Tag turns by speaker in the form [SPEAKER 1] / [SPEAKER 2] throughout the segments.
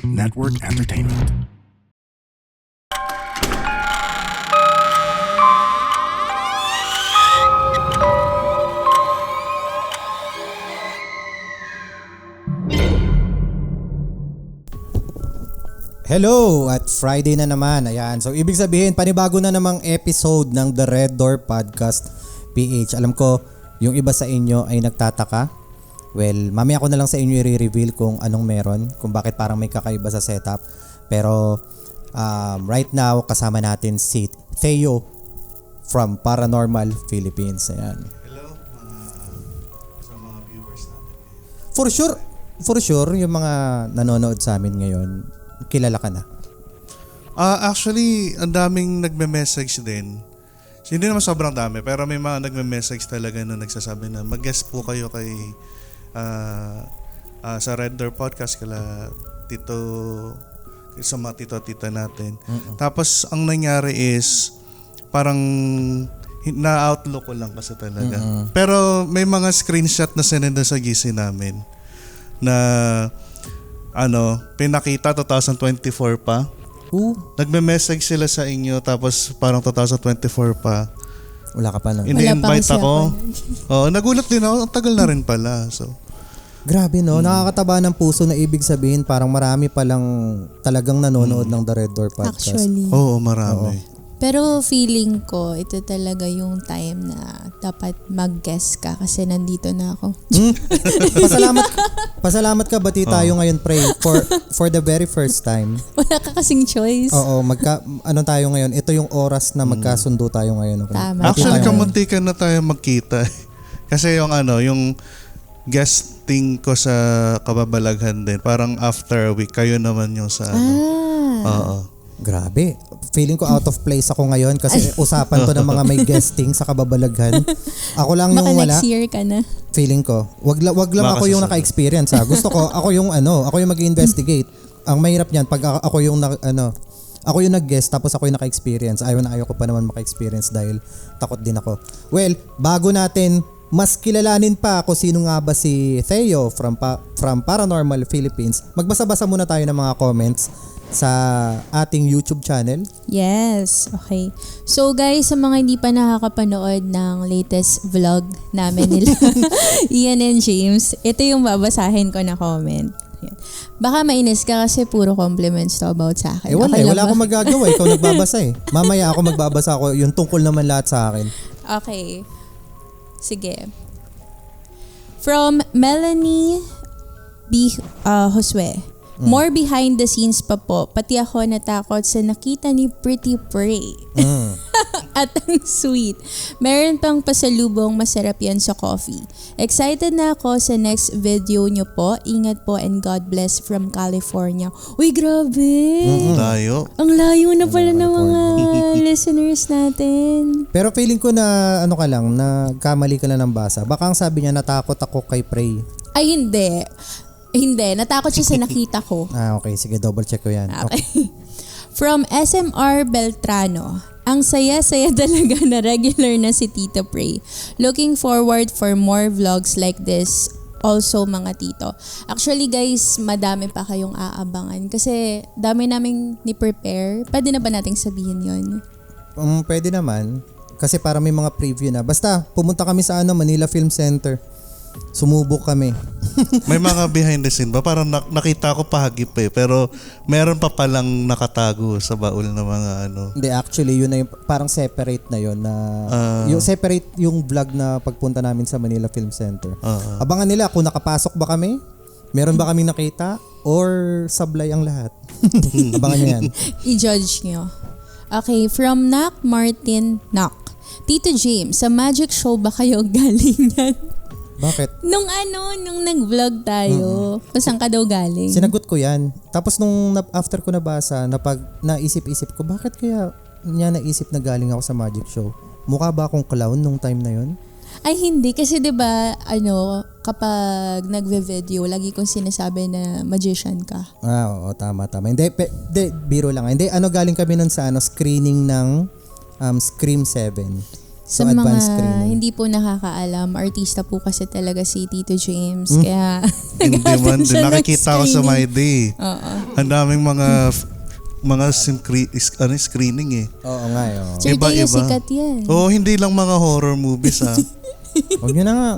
[SPEAKER 1] Network Entertainment.
[SPEAKER 2] Hello! At Friday na naman. Ayan. So, ibig sabihin, panibago na namang episode ng The Red Door Podcast PH. Alam ko, yung iba sa inyo ay nagtataka. Well, mamaya ko na lang sa inyo i-reveal kung anong meron, kung bakit parang may kakaiba sa setup. Pero, right now, kasama natin si Theo from Paranormal Philippines. Ayan.
[SPEAKER 3] Hello, sa mga viewers natin.
[SPEAKER 2] For sure, yung mga nanonood sa amin ngayon, kilala ka na.
[SPEAKER 3] Actually, ang daming nagme-message din. So, hindi naman sobrang dami, pero may mga nagme-message talaga na nagsasabi na mag-guest po kayo kay sa Red Door Podcast kala Tito, sa mga tito-tita natin. Tapos, ang nangyari is parang na-outlook ko lang kasi talaga. Pero may mga screenshot na sinenda sa GC namin na pinakita 2024 pa. Nagme-message sila sa inyo tapos parang 2024 pa.
[SPEAKER 2] Wala ka pa nun.
[SPEAKER 3] Ini-invite ako. Nagulat din ako. Ang tagal na rin pala. So,
[SPEAKER 2] grabe no, nakakataba ng puso na ibig sabihin parang marami palang talagang nanonood ng The Red Door Podcast.
[SPEAKER 4] Actually.
[SPEAKER 3] Oo, marami.
[SPEAKER 4] Pero feeling ko, ito talaga yung time na dapat mag-guest ka kasi nandito na ako.
[SPEAKER 2] Pasalamat ka, bati tayo ngayon, Pray, for the very first time.
[SPEAKER 4] Wala ka kasing choice.
[SPEAKER 2] Oo, tayo ngayon? Ito yung oras na magkasundo tayo ngayon. Okay?
[SPEAKER 4] Tama.
[SPEAKER 3] Actually, kamuntikan na tayo magkita. Kasi yung guesting ko sa Kababalaghan din, parang after a week, kayo naman yung sa Oo.
[SPEAKER 2] Grabe. Feeling ko out of place ako ngayon kasi usapan to ng mga may guesting sa Kababalaghan. Ako lang yung wala.
[SPEAKER 4] Next year ka na.
[SPEAKER 2] Feeling ko. Wag lang ako yung naka-experience ha. Gusto ko ako yung mag-investigate. Ang mahirap niyan pag ako yung nag-guest tapos ako yung naka-experience. Ayaw ko pa naman maka-experience dahil takot din ako. Well, bago natin mas kilalanin pa ako sino nga ba si Theo from Paranormal Philippines, magbasa-basa muna tayo ng mga comments sa ating YouTube channel.
[SPEAKER 4] Yes, okay. So guys, sa mga hindi pa nakakapanood ng latest vlog namin nila, Ian and James, ito yung babasahin ko na comment. Baka mainis ka kasi puro compliments to about sa akin.
[SPEAKER 2] Wala akong magagawa. Ikaw nagbabasa eh. Mamaya ako magbabasa ako. Yung tungkol naman lahat sa akin.
[SPEAKER 4] Okay. Sige. From Melanie B. Josue. More behind the scenes pa po. Pati ako natakot sa nakita ni Pretty Prey. At ang sweet. Meron pang pasalubong, masarap yan sa coffee. Excited na ako sa next video nyo po. Ingat po and God bless from California. Uy, grabe!
[SPEAKER 3] Layo.
[SPEAKER 4] Ang layo na pala ng mga listeners natin.
[SPEAKER 2] Pero feeling ko na kamali ka lang ng basa. Baka ang sabi niya natakot ako kay Prey.
[SPEAKER 4] Ay, hindi. Hindi, natakot siya sa nakita ko.
[SPEAKER 2] Okay. Sige, double check ko yan.
[SPEAKER 4] Okay. From SMR Beltrano. Ang saya-saya talaga na regular na si Tito Prey. Looking forward for more vlogs like this. Also mga tito. Actually guys, madami pa kayong aabangan. Kasi dami naming ni-prepare. Pwede na ba nating sabihin yon?
[SPEAKER 2] Pwede naman. Kasi para may mga preview na. Basta, pumunta kami sa Manila Film Center. Sumubok kami.
[SPEAKER 3] May mga behind the scene ba? Parang nakita ko pahagip eh. Pero meron pa palang nakatago sa baul na mga
[SPEAKER 2] Hindi, actually, yun na yung parang separate na yun. Yung separate yung vlog na pagpunta namin sa Manila Film Center. Abangan nila kung nakapasok ba kami, meron ba kaming nakita, or sablay ang lahat. Abangan nyo yan.
[SPEAKER 4] I-judge nyo. Okay, from Nak Martin Nak. Tito James, sa magic show ba kayo galing yan?
[SPEAKER 2] Bakit?
[SPEAKER 4] Nung nag-vlog tayo, saan ka daw galing?
[SPEAKER 2] Sinagot ko yan. Tapos nung after ko nabasa, naisip-isip ko, bakit kaya niya naisip na galing ako sa magic show? Mukha ba akong clown nung time na yun?
[SPEAKER 4] Ay hindi, kasi 'di ba kapag nagve-video, lagi kong sinasabi na magician ka.
[SPEAKER 2] Oo, tama. Hindi, biro lang. Hindi, galing kami nun sa screening ng Scream 7.
[SPEAKER 4] Sa
[SPEAKER 2] So,
[SPEAKER 4] mga
[SPEAKER 2] advanced screening.
[SPEAKER 4] hindi po nakakaalam, artista po kasi talaga si Tito James.
[SPEAKER 2] Hmm?
[SPEAKER 4] Kaya
[SPEAKER 3] Hindi man din.
[SPEAKER 4] siya ng
[SPEAKER 3] Nakikita ko sa
[SPEAKER 4] screening.
[SPEAKER 3] My Day.
[SPEAKER 4] Oo.
[SPEAKER 3] Ang daming mga screening eh.
[SPEAKER 2] Oo nga eh. Oo.
[SPEAKER 4] Sir Teo,
[SPEAKER 3] Iba-iba.
[SPEAKER 4] sikat yan.
[SPEAKER 3] Oo, hindi lang mga horror movies
[SPEAKER 2] Huwag nyo na nga.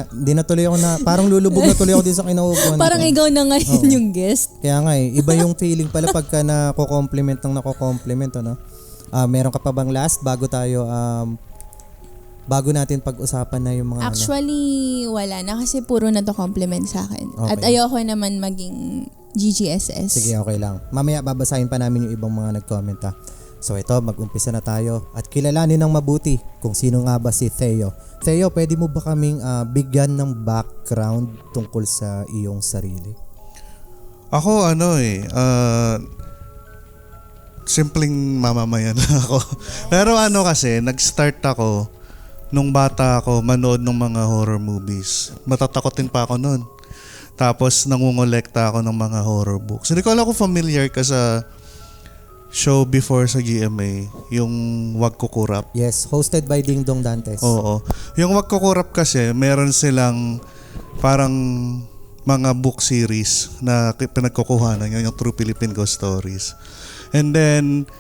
[SPEAKER 2] Di na tuloy ako na, parang lulubog na tuloy ako din sa kinauupuan
[SPEAKER 4] Parang
[SPEAKER 2] ko.
[SPEAKER 4] ikaw na ngayon
[SPEAKER 2] Oo.
[SPEAKER 4] yung guest.
[SPEAKER 2] Kaya nga eh, iba yung feeling pala pagka nako-compliment ng nako-compliment, ano? Meron ka pa bang last bago tayo, bago natin pag-usapan na yung mga
[SPEAKER 4] Actually, wala na kasi puro na to compliment sa akin.
[SPEAKER 2] Okay.
[SPEAKER 4] At ayoko naman maging GGSS.
[SPEAKER 2] Sige, okay lang. Mamaya babasahin pa namin yung ibang mga nag-comment ha. So ito, mag-umpisa na tayo at kilalanin ng mabuti kung sino nga ba si Theo. Theo, pwede mo ba kaming bigyan ng background tungkol sa iyong sarili?
[SPEAKER 3] Ako simpleng mamamayan lang ako. Pero kasi, nag-start ako nung bata ako manood ng mga horror movies. Matatakotin pa ako noon. Tapos nangungolekta ako ng mga horror books. Hindi ko alam kung familiar ka sa show before sa GMA, yung Wag Kukurap.
[SPEAKER 2] Yes, hosted by Ding Dong Dantes.
[SPEAKER 3] Oo. Yung Wag Kukurap kasi, meron silang parang mga book series na pinagkukuhanan, yung True Philippine Ghost Stories. And then,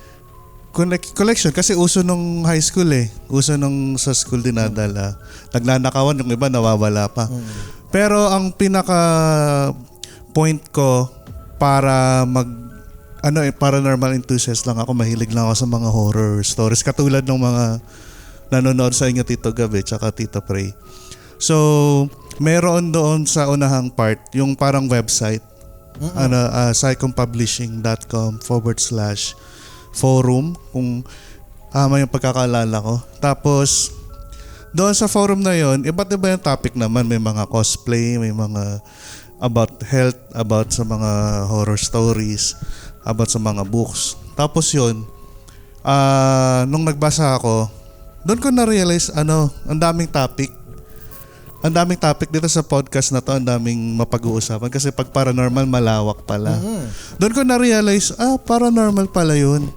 [SPEAKER 3] collection, kasi uso nung high school eh. Uso nung sa school dinadala. Naglanakawan, yung iba nawawala pa. Pero ang pinaka point ko para paranormal enthusiast lang ako, mahilig lang ako sa mga horror stories katulad ng mga nanonood sa inyo Tito Gabi tsaka Tito Prey. So, meron doon sa unahang part yung parang website, psychompublishing.com/forum kung may pagkakaalala ko. Tapos doon sa forum na yon, iba't iba yung topic naman, may mga cosplay, may mga about health, about sa mga horror stories, about sa mga books. Tapos yun, nung nagbasa ako, doon ko na-realize, ang daming topic. Ang daming topic dito sa podcast na to, ang daming mapag-uusapan. Kasi pag paranormal, malawak pala. Doon ko na-realize, paranormal pala yun.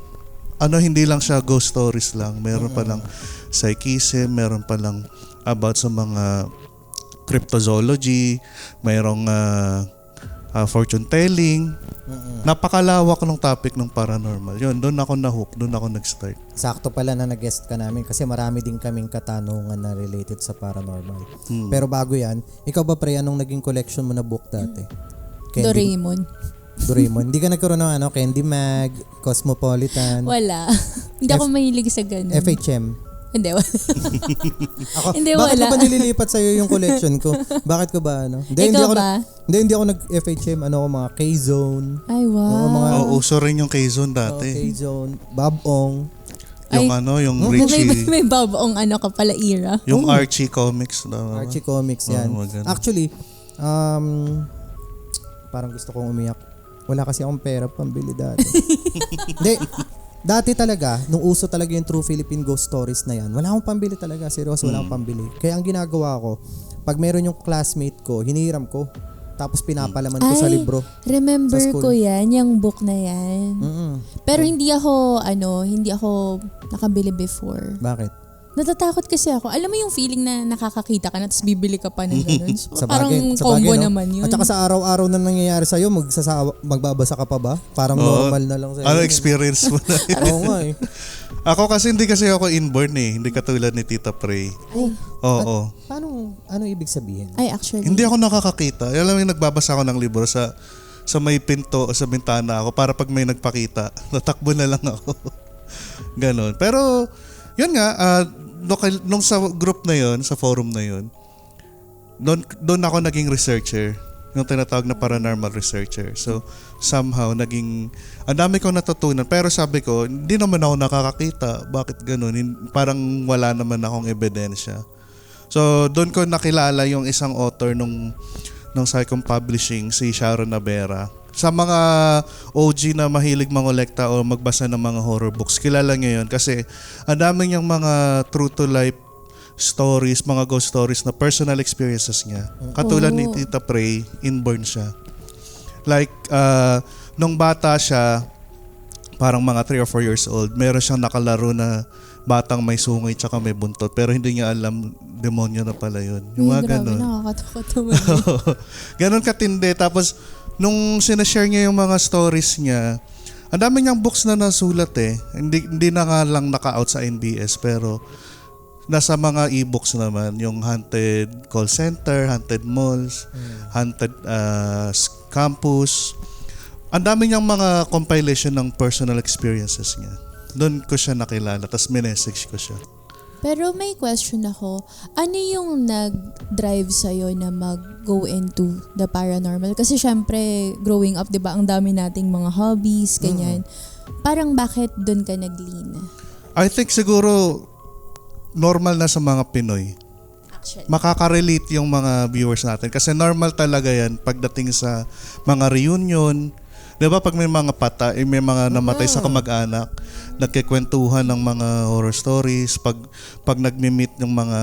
[SPEAKER 3] Hindi lang siya ghost stories lang. Meron palang psychism, meron palang about sa mga cryptozoology, mayroong fortune telling. Napakalawak ng topic ng paranormal. Yun, doon ako na-hook, doon ako nag-start.
[SPEAKER 2] Sakto pala na nag-guest ka namin kasi marami din kaming katanungan na related sa paranormal. Pero bago yan, ikaw ba pre, anong naging collection mo na book dati?
[SPEAKER 4] Doraemon.
[SPEAKER 2] Doraemon. Hindi ka nagkaroon ng Candy Mag, Cosmopolitan,
[SPEAKER 4] Wala. Hindi ako mahilig sa ganun.
[SPEAKER 2] FHM?
[SPEAKER 4] Hindi, wala.
[SPEAKER 2] Ako,
[SPEAKER 4] Hindi,
[SPEAKER 2] bakit
[SPEAKER 4] wala.
[SPEAKER 2] ko ba nililipat sa'yo yung collection ko? Bakit ko ba
[SPEAKER 4] Ikaw ba?
[SPEAKER 2] Hindi ako nag-FHM. Mga K-Zone.
[SPEAKER 4] Ay, wow.
[SPEAKER 2] mga
[SPEAKER 3] Uso rin yung K-Zone dati.
[SPEAKER 2] K-Zone, Bob-ong.
[SPEAKER 3] Yung
[SPEAKER 4] Ay,
[SPEAKER 3] yung Richie.
[SPEAKER 4] may babong ka pala era.
[SPEAKER 3] Yung Archie Comics.
[SPEAKER 2] Archie Comics yan.
[SPEAKER 3] maganda.
[SPEAKER 2] Actually, parang gusto kong umiyak. Wala kasi akong pera pambili dati. Hindi. Dati talaga, nung uso talaga yung True Philippine Ghost Stories na yan, wala akong pambili talaga. Seryoso, wala akong pambili. Kaya ang ginagawa ko, pag meron yung classmate ko, hinihiram ko. Tapos pinapalaman ko sa libro.
[SPEAKER 4] Remember
[SPEAKER 2] Sa school.
[SPEAKER 4] ko yan, yung book na yan. Pero hindi ako nakabili before.
[SPEAKER 2] Bakit?
[SPEAKER 4] Natatakot kasi ako. Alam mo yung feeling na nakakakita ka na tapos bibili ka pa ng ganun.
[SPEAKER 2] Sa
[SPEAKER 4] Parang
[SPEAKER 2] bagay,
[SPEAKER 4] combo
[SPEAKER 2] no?
[SPEAKER 4] naman yun.
[SPEAKER 2] At saka sa araw-araw na nangyayari sa'yo, magbabasa ka pa ba? Parang normal na lang sa'yo.
[SPEAKER 3] Ano experience mo na yun?
[SPEAKER 2] Oo nga eh.
[SPEAKER 3] Ako kasi hindi ako inborn eh. Hindi katulad ni Tita Prey. Oo.
[SPEAKER 2] Ano ibig sabihin?
[SPEAKER 4] Ay, actually.
[SPEAKER 3] Hindi ako nakakakita. Alam mo yung nagbabasa ako ng libro sa may pinto o sa bintana ako para pag may nagpakita, natakbo na lang ako. Ganon. Pero, yun nga, nung sa group na yun, sa forum na yun, doon ako naging researcher. Yung tinatawag na paranormal researcher. So, somehow, ang dami kong natutunan. Pero sabi ko, hindi naman ako nakakakita. Bakit ganun? Parang wala naman akong ebidensya. So, doon ko nakilala yung isang author nung Psychom Publishing, si Sharon Navera. Sa mga OG na mahilig mangolekta o magbasa ng mga horror books, kilala niyo yun kasi ang dami niyang mga true to life stories, mga ghost stories na personal experiences niya. Katulad ni Tita Prey, inborn siya. Like, nung bata siya, parang mga 3 or 4 years old, meron siyang nakalaro na batang may sungay tsaka may buntot pero hindi niya alam demonyo na pala yun. Yung mga
[SPEAKER 4] Grabe,
[SPEAKER 3] ganun.
[SPEAKER 4] nakakatakot naman.
[SPEAKER 3] Ganon katindi. Tapos, nung sinashare niya yung mga stories niya, ang dami niyang books na nasulat eh. Hindi na nga lang naka-out sa NBS pero nasa mga e-books naman. Yung Haunted Call Center, Haunted Malls, Haunted Campus. Ang dami niyang mga compilation ng personal experiences niya. Doon ko siya nakilala. Tapos minessage ko siya.
[SPEAKER 4] Pero may question ako. Ano yung nag-drive sa'yo na mag-go into the paranormal? Kasi syempre, growing up, di ba, ang dami nating mga hobbies, ganyan. Parang bakit dun ka nag-lean?
[SPEAKER 3] I think siguro normal na sa mga Pinoy.
[SPEAKER 4] Actually.
[SPEAKER 3] Makaka-relate yung mga viewers natin. Kasi normal talaga yan pagdating sa mga reunion. Di ba pag may mga may mga namatay sa kamag-anak, nagkikwentuhan ng mga horror stories. Pag nagmi-meet ng mga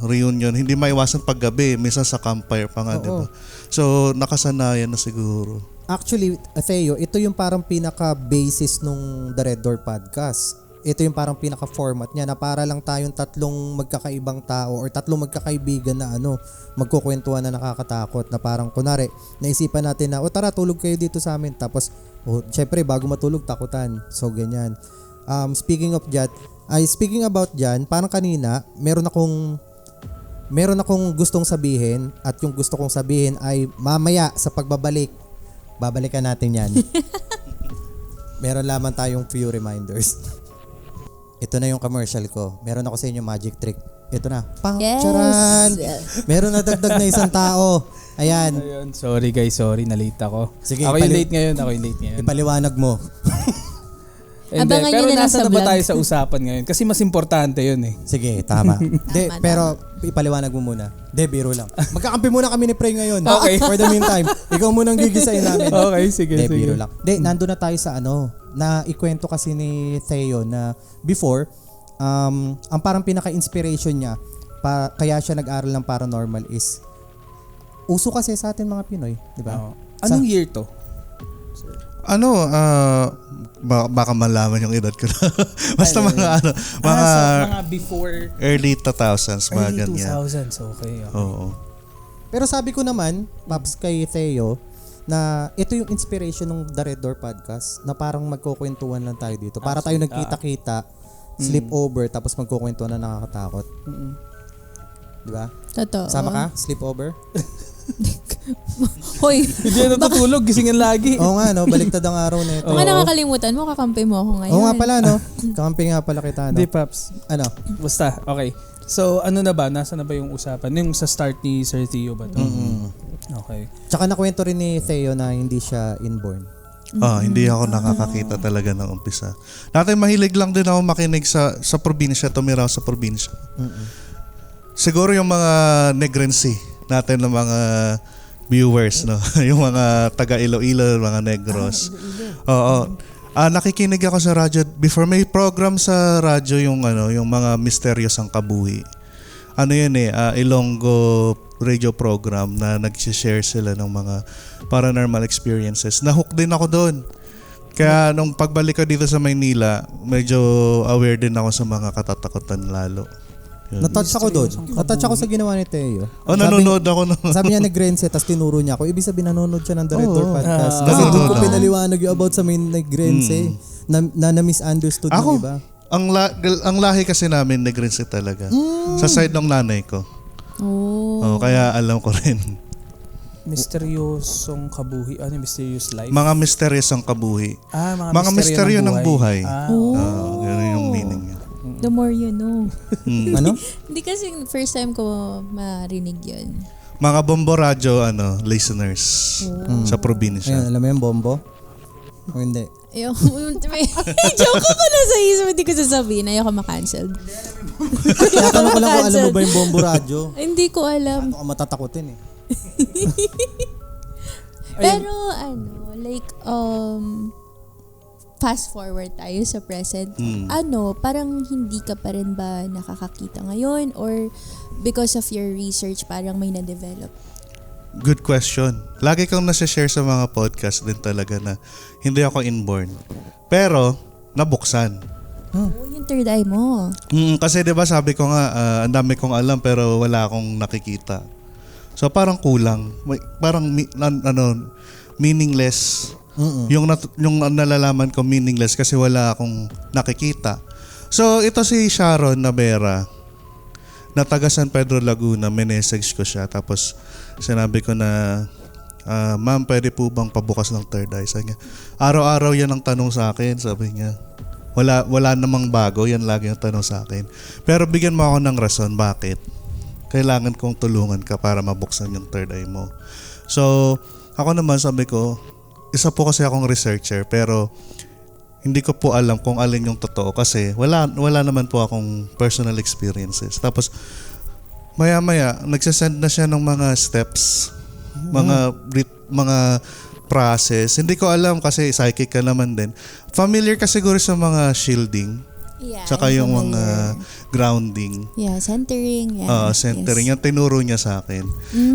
[SPEAKER 3] reunion, hindi maiwasan paggabi, minsan sa campfire pa nga, di ba? So, nakasanayan na siguro.
[SPEAKER 2] Actually, Theo, ito yung parang pinaka-basis nung The Red Door Podcast. Ito yung parang pinaka-format niya na para lang tayong tatlong magkakaibang tao or tatlong magkakaibigan na magkukwentuhan na nakakatakot na parang kunwari, naisipan natin na, tara, tulog kayo dito sa amin. Tapos, syempre, bago matulog, takutan. So, ganyan. Speaking about dyan, parang kanina, meron akong gustong sabihin at yung gusto kong sabihin ay mamaya sa pagbabalik, babalikan natin yan. Meron lamang tayong few reminders. Ito na yung commercial ko. Meron ako sa inyo magic trick. Ito na. Pang,
[SPEAKER 4] Yes!
[SPEAKER 2] charan! Meron na dagdag na isang tao. Ayan.
[SPEAKER 1] Ayun, sorry guys, na-late ako.
[SPEAKER 2] Sige,
[SPEAKER 1] ako yung late ngayon.
[SPEAKER 2] Ipaliwanag mo.
[SPEAKER 4] Abangan
[SPEAKER 1] Pero
[SPEAKER 4] nyo na lang
[SPEAKER 1] nasa
[SPEAKER 4] sa
[SPEAKER 1] na ba
[SPEAKER 4] vlog.
[SPEAKER 1] tayo sa usapan ngayon? Kasi mas importante yun eh.
[SPEAKER 2] Sige, tama. De,
[SPEAKER 4] Tama,
[SPEAKER 2] pero ipaliwanag mo muna. De, biro lang. Magkakampi muna kami ni Prey ngayon.
[SPEAKER 1] Okay.
[SPEAKER 2] For the meantime, ikaw munang gigisayin namin.
[SPEAKER 1] Okay, sige,
[SPEAKER 2] De,
[SPEAKER 1] sige.
[SPEAKER 2] biro lang. De, nandun na tayo sa na ikwento kasi ni Theo na before, ang parang pinaka-inspiration niya, kaya siya nag-aral ng paranormal is, uso kasi sa atin mga Pinoy, di ba?
[SPEAKER 1] Oo. Anong year to?
[SPEAKER 3] Baka malaman yung edad ko na. Basta mga
[SPEAKER 1] so, mga before
[SPEAKER 3] early 2000s, mga
[SPEAKER 1] early
[SPEAKER 3] ganyan.
[SPEAKER 1] 2000s, okay.
[SPEAKER 3] Oo.
[SPEAKER 2] Pero sabi ko naman, Paps, kay Theo, na ito yung inspiration ng The Red Door Podcast na parang magkukwentuhan lang tayo dito. Para tayo nagkita-kita, sleepover, tapos magkukwentuhan na nakakatakot. Di ba?
[SPEAKER 4] Totoo.
[SPEAKER 2] Sama ka? Sleepover?
[SPEAKER 4] Hoy,
[SPEAKER 1] Hindi na natutulog, gisingin lagi.
[SPEAKER 2] Oo nga, baliktad ang araw na ito.
[SPEAKER 4] mga nakakalimutan mo, kakampi mo ako ngayon.
[SPEAKER 2] Oo nga pala, Kakampi nga pala kita,
[SPEAKER 1] Hindi, Paps.
[SPEAKER 2] Basta,
[SPEAKER 1] okay. So, ano na ba? Nasa na ba yung usapan? Yung sa start ni Sir Theo ba to? Okay.
[SPEAKER 2] Tsaka nakwento rin ni Theo na hindi siya inborn.
[SPEAKER 3] Hindi ako nakakakita talaga ng umpisa. Dati mahilig lang din ako makinig sa probinsya, tumiraw sa probinsya. Siguro yung mga Negrense natin ng mga viewers, no? Yung mga taga Iloilo, mga Negros. Oo. Nakikinig ako sa radyo before may program sa radyo yung yung mga misteryosang kabuhi. Yun Ilonggo radio program na nag-share sila ng mga paranormal experiences. Nahook din ako doon. Kaya nung pagbalik ko dito sa Maynila, medyo aware din ako sa mga katatakutan lalo. Yun.
[SPEAKER 2] Natouch ako doon. Natouch ako sa ginawa ni Theo.
[SPEAKER 3] Nanonood ako
[SPEAKER 2] Sabi niya Negrense, tapos tinuro niya ako. Ibig sabihin nanonood siya ng The Red Door Podcast. Kasi
[SPEAKER 3] nanonood
[SPEAKER 2] doon ko
[SPEAKER 3] ako.
[SPEAKER 2] pinaliwanag yung about sa main Negrense. Na misunderstood ng
[SPEAKER 3] Ako,
[SPEAKER 2] iba.
[SPEAKER 3] ang lahi kasi namin Negrense talaga. Sa side ng nanay ko. Kaya alam ko rin.
[SPEAKER 1] Misteryosong kabuhi. Ano yung mysterious life?
[SPEAKER 3] Mga misteryosang kabuhi.
[SPEAKER 1] Mga
[SPEAKER 3] misteryo ng buhay. Ganun yung
[SPEAKER 4] Oh.
[SPEAKER 3] meaning niya.
[SPEAKER 4] The more you know.
[SPEAKER 2] Ano?
[SPEAKER 4] Hindi kasi first time ko marinig yun.
[SPEAKER 3] Mga Bombo Radio listeners sa probinsya.
[SPEAKER 2] Ayun, alam mo yung bombo? O hindi?
[SPEAKER 4] Joke ako na sa isip, hindi ko sasabihin. Ayoko ma-cancel.
[SPEAKER 2] Kaya tanong ko lang kung alam mo ba yung bombo radyo?
[SPEAKER 4] Hindi ko alam.
[SPEAKER 2] Ano ka matatakutin eh.
[SPEAKER 4] Pero fast forward tayo sa present. Parang hindi ka pa rin ba nakakakita ngayon? Or because of your research, parang may na-develop?
[SPEAKER 3] Good question. Lagi kang nasa-share sa mga podcast din talaga na hindi ako inborn. Pero, nabuksan.
[SPEAKER 4] Yung third eye mo.
[SPEAKER 3] Kasi 'di ba sabi ko nga ang dami kong alam pero wala akong nakikita. So parang kulang. Parang meaningless. Yung nalalaman ko meaningless kasi wala akong nakikita. So ito si Sharon Navera na taga San Pedro Laguna, message ko siya tapos sinabi ko na ma'am, pwede po bang pabukas ng third eye? Sabi niya, araw-araw yan ang tanong sa akin, sabi niya. Wala namang bago, yan lagi ang tanong sa akin. Pero bigyan mo ako ng rason, bakit? Kailangan kong tulungan ka para mabuksan yung third eye mo. So, ako naman sabi ko, isa po kasi akong researcher pero hindi ko po alam kung alin yung totoo kasi wala naman po akong personal experiences. Tapos, maya-maya, nagsasend na siya ng mga steps, mga process. Hindi ko alam kasi psychic ka naman din. Familiar ka siguro sa mga shielding.
[SPEAKER 4] Yeah,
[SPEAKER 3] Tsaka yung
[SPEAKER 4] familiar.
[SPEAKER 3] mga grounding.
[SPEAKER 4] Yeah, centering. Yeah.
[SPEAKER 3] Centering.
[SPEAKER 4] Yes.
[SPEAKER 3] Yung tinuro niya sa akin.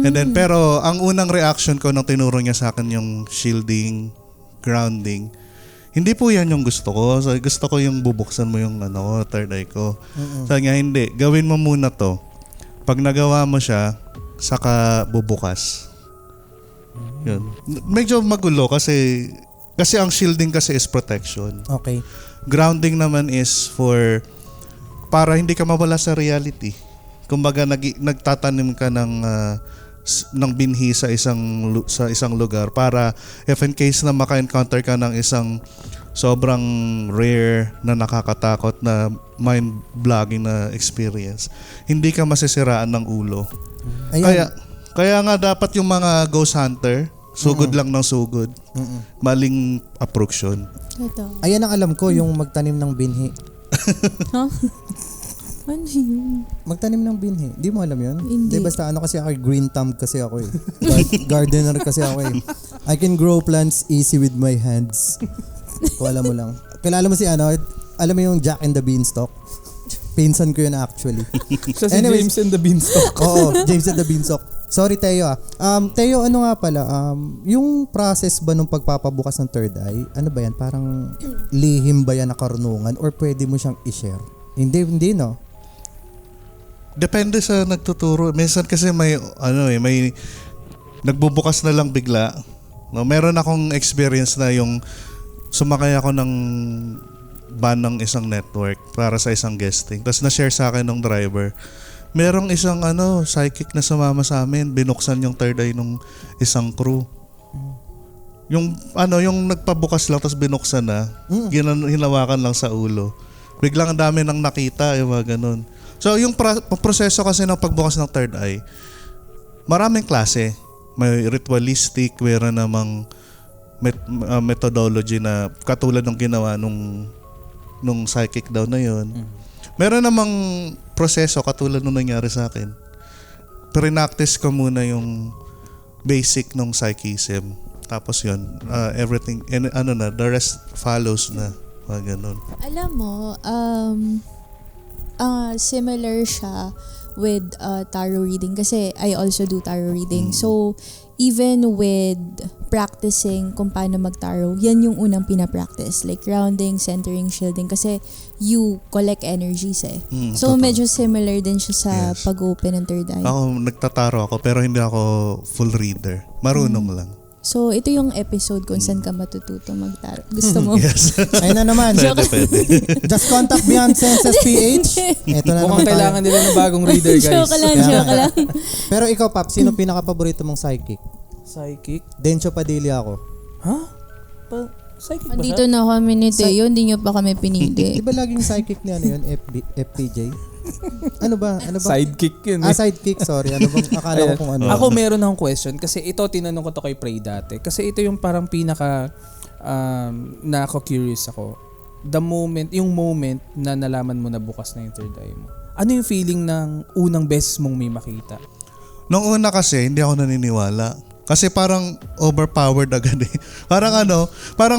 [SPEAKER 3] And then, pero ang unang reaction ko nung tinuro niya sa akin yung shielding, grounding, hindi po yan yung gusto ko. So, gusto ko yung bubuksan mo yung third eye ko. Sabi niya, hindi. Gawin mo muna to. Pag nagawa mo siya, saka bubukas. Yun. Medyo magulo kasi ang shielding kasi is protection.
[SPEAKER 2] Okay.
[SPEAKER 3] Grounding naman is for para hindi ka mawala sa reality. Kumbaga nagtatanim ka ng binhi sa isang lugar para if in case na maka-encounter ka ng isang sobrang rare na nakakatakot na mind-blogging na experience, hindi ka masisiraan ng ulo.
[SPEAKER 2] Ayan.
[SPEAKER 3] Kaya nga dapat yung mga ghost hunter, sugod lang ng sugod. Maling approach yun.
[SPEAKER 4] Ito.
[SPEAKER 2] Ayan ang alam ko, yung magtanim ng binhi.
[SPEAKER 4] Huh? Ano yun?
[SPEAKER 2] Magtanim ng binhi. Di mo alam yun?
[SPEAKER 4] Hindi.
[SPEAKER 2] Basta kasi ako, green thumb kasi ako eh. Gardener kasi ako eh. I can grow plants easy with my hands. Kung alam mo lang. Kilala mo alam mo yung Jack and the Beanstalk? Pinsan ko yun actually.
[SPEAKER 1] Siya si
[SPEAKER 2] Anyways.
[SPEAKER 1] James and the Beanstalk.
[SPEAKER 2] Oo, James and the Beanstalk. Sorry Teo Teo, ano nga pala, yung process ba nung pagpapabukas ng third eye, ano ba yan? Parang lihim ba yan na karunungan or pwede mo siyang i-share? Hindi no?
[SPEAKER 3] Depende sa nagtuturo. Minsan kasi may nagbubukas na lang bigla. No, meron akong experience na yung sumakay ako ng van ng isang network para sa isang guesting. Tapos na-share sa akin ng driver. Merong isang psychic na sumama sa amin, binuksan yung third eye ng isang crew. Yung nagpabukas lang tapos binuksan na, hinawakan lang sa ulo. Biglang ang dami nang nakita, yung mga ganun. So yung proseso kasi ng pagbukas ng third eye, maraming klase. May ritualistic, meron namang methodology na katulad ng ginawa nung psychic daw na yun. Meron namang proseso katulad nung nangyari sa akin. Pre-practice ko muna yung basic ng psychism. Tapos yun, everything, the rest follows na. Ganun.
[SPEAKER 4] Alam mo, similar siya with tarot reading kasi I also do tarot reading. So, even with practicing kung paano mag-tarot, yan yung unang pinapractice. Like grounding, centering, shielding kasi you collect energies eh. So,
[SPEAKER 3] totoo.
[SPEAKER 4] medyo similar din siya sa
[SPEAKER 3] Yes.
[SPEAKER 4] pag-open ng third eye.
[SPEAKER 3] Ako, nagtataro ako pero hindi ako full reader. Marunong lang.
[SPEAKER 4] So, ito yung episode kung saan ka matututo mag-tarot. Gusto mo?
[SPEAKER 3] Yes.
[SPEAKER 2] Ayun na naman.
[SPEAKER 3] Pwede.
[SPEAKER 2] Just contact Beyond Senses PH. Ito na
[SPEAKER 1] Mukhang
[SPEAKER 2] naman
[SPEAKER 1] kailangan
[SPEAKER 2] tayo.
[SPEAKER 1] nila ng bagong reader, guys.
[SPEAKER 4] Joke lang,
[SPEAKER 2] Kaya
[SPEAKER 4] joke
[SPEAKER 2] nga.
[SPEAKER 4] lang.
[SPEAKER 2] Pero ikaw, Pap, sino pinaka-paborito mong psychic?
[SPEAKER 1] Psychic?
[SPEAKER 2] Dencho Padilla ako.
[SPEAKER 1] Ha? Psychic ba
[SPEAKER 4] Andito
[SPEAKER 1] siya?
[SPEAKER 4] na kami ni Teo, hindi nyo pa kami pinili.
[SPEAKER 2] Di ba laging psychic niya yun? FPJ? Ano ba?
[SPEAKER 1] Sidekick yun.
[SPEAKER 2] Sidekick, sorry. Ano bang akala ko kung ano?
[SPEAKER 1] Ako meron akong question kasi ito tinanong ko to kay Prey dati. Kasi ito yung parang pinaka nako-curious ako. Yung moment na nalaman mo na bukas na yung third eye mo. Ano yung feeling ng unang beses mong may makita?
[SPEAKER 3] Nung una kasi, hindi ako naniniwala. Kasi parang overpowered agad eh. Parang,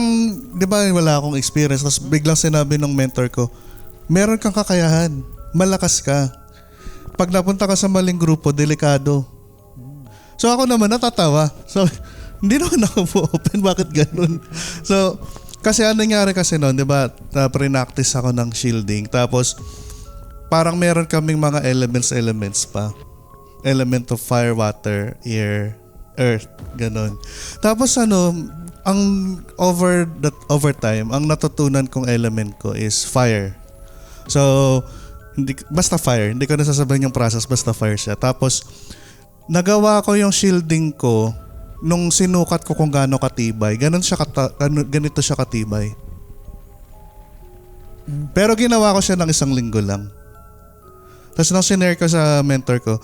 [SPEAKER 3] di ba wala akong experience. Tapos biglang sinabi ng mentor ko, meron kang kakayahan. Malakas ka. Pag napunta ka sa maling grupo, delikado. So ako naman natatawa. So, hindi naman ako open. Bakit ganun? So, Kasi ano nangyari kasi noon, 'di ba? Pre-practice ako ng shielding. Tapos parang meron kaming mga elements pa. Element of fire, water, air, earth, ganun. Tapos ang over time, ang natutunan kong element ko is fire. So, basta fire. Hindi ko nasasabihin yung process, basta fire siya. Tapos, nagawa ko yung shielding ko nung sinukat ko kung gaano katibay. Ganito siya katibay. Pero ginawa ko siya ng 1 linggo lang. Tapos nung sinare ko sa mentor ko,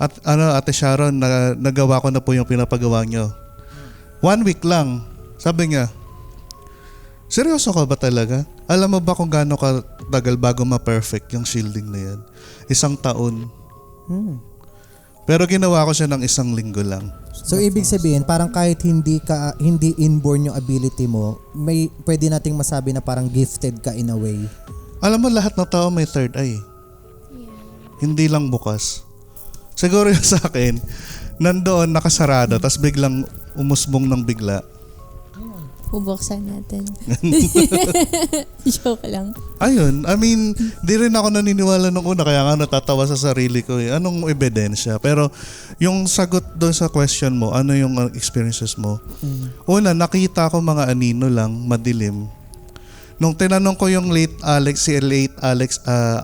[SPEAKER 3] at Ate Sharon, nagawa ko na po yung pinapagawa nyo. 1 week lang. Sabi niya, seryoso ka ba talaga? Alam mo ba kung gaano katagal bago ma-perfect yung shielding na yan? 1 taon. Pero ginawa ko siya ng 1 linggo lang.
[SPEAKER 2] So ibig sabihin, parang kahit hindi inborn yung ability mo, may pwede nating masabi na parang gifted ka in a way.
[SPEAKER 3] Alam mo, lahat ng tao may third eye. Hindi lang bukas. Siguro yung sa akin, nandoon nakasarado, tapos biglang umusbong ng bigla.
[SPEAKER 4] Bubuksan natin. Joke lang.
[SPEAKER 3] Ayun, I mean, di rin ako naniniwala nung una, kaya nga natatawa sa sarili ko. Anong ebidensya? Pero yung sagot doon sa question mo, ano yung experiences mo? Una, nakita ko mga anino lang, madilim. Nung tinanong ko yung late Alex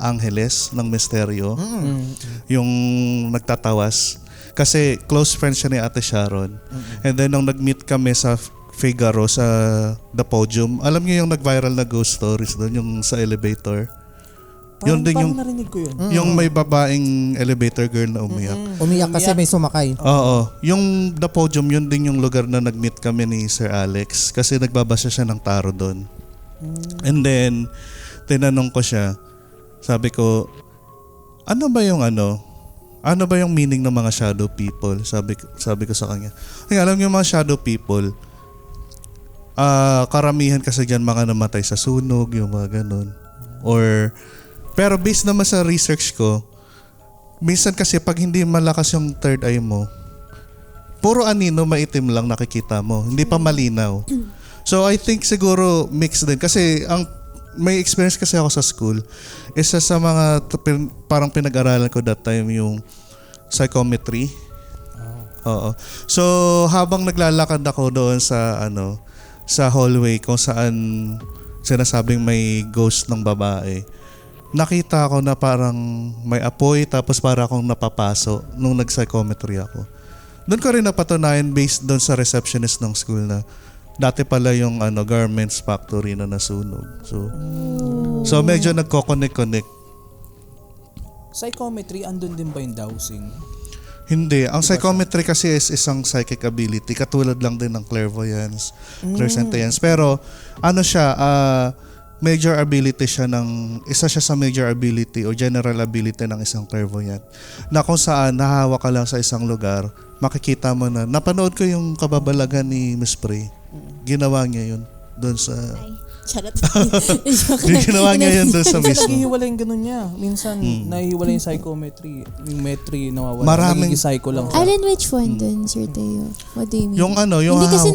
[SPEAKER 3] Angeles ng Misteryo, yung nagtatawas, kasi close friend siya ni Ate Sharon. And then nung nag-meet kami sa Figaro sa The Podium, alam niyo yung nag-viral na ghost stories doon, yung sa elevator. Yun din yung
[SPEAKER 1] narinig ko yun.
[SPEAKER 3] yung may babaeng elevator girl na umiyak.
[SPEAKER 2] Umiyak kasi may sumakay.
[SPEAKER 3] Oo. Yung The Podium, yun din yung lugar na nag-meet kami ni Sir Alex kasi nagbabasa siya ng tarot doon. And then, tinanong ko siya, sabi ko, ano ba yung meaning ng mga shadow people? Sabi ko sa kanya. Ay, alam niyo mga shadow people, karamihan kasi dyan mga namatay sa sunog, yung mga ganun. Pero based naman sa research ko, minsan kasi pag hindi malakas yung third eye mo, puro anino maitim lang nakikita mo, hindi pa malinaw. So I think siguro mix din kasi may experience kasi ako sa school. Isa sa mga parang pinag-aralan ko that time yung psychometry. Oo. So habang naglalakad ako doon sa hallway kung saan sinasabing may ghost ng babae, nakita ko na parang may apoy tapos para akong napapaso nung nag-psychometry ako. Doon ko rin napatunayan based doon sa receptionist ng school na dati pala yung garments factory na nasunog. So medyo nagko-connect.
[SPEAKER 1] Psychometry, andun din ba yung dowsing?
[SPEAKER 3] Hindi. Ang psychometry kasi is isang psychic ability. Katulad lang din ng clairvoyance, clairsentience. Pero major ability siya isa siya sa major ability o general ability ng isang clairvoyant. Na kung saan nahahawak ka lang sa isang lugar, makikita mo na, napanood ko yung kababalagan ni Miss Prey. Ginawa niya yun doon sa...
[SPEAKER 4] Charot.
[SPEAKER 3] Ginawa niya yun doon sa
[SPEAKER 1] Minsan
[SPEAKER 3] mismo.
[SPEAKER 1] naghihiwalay yung ganun niya. Minsan nahihiwalay yung psychometry. Yung metry nawawala.
[SPEAKER 3] Maraming-
[SPEAKER 1] Nagiging psycho lang siya.
[SPEAKER 4] Alin, which one dun, Sir Teo? What do you mean?
[SPEAKER 3] Yung
[SPEAKER 4] Hindi kasi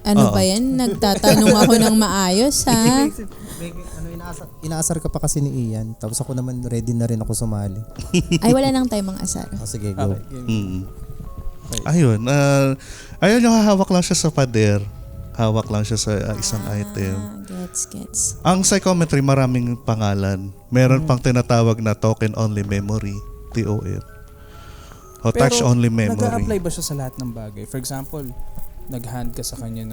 [SPEAKER 4] ba yan? Nagtatanong ako ng maayos, ha?
[SPEAKER 2] Inaasar ka pa kasi ni Ian. Tapos ako naman ready na rin ako sumali.
[SPEAKER 4] Ay, wala nang tayo mga asar.
[SPEAKER 2] Sige, go.
[SPEAKER 3] Ayun. Ayun yung hahawak lang siya sa pader. Hawak lang siya sa isang item.
[SPEAKER 4] Gets.
[SPEAKER 3] Ang psychometry, maraming pangalan. Meron pang tinatawag na token only memory, TOM. O touch only memory.
[SPEAKER 1] Nag-a-apply ba siya sa lahat ng bagay? For example, nag-hand ka sa kanya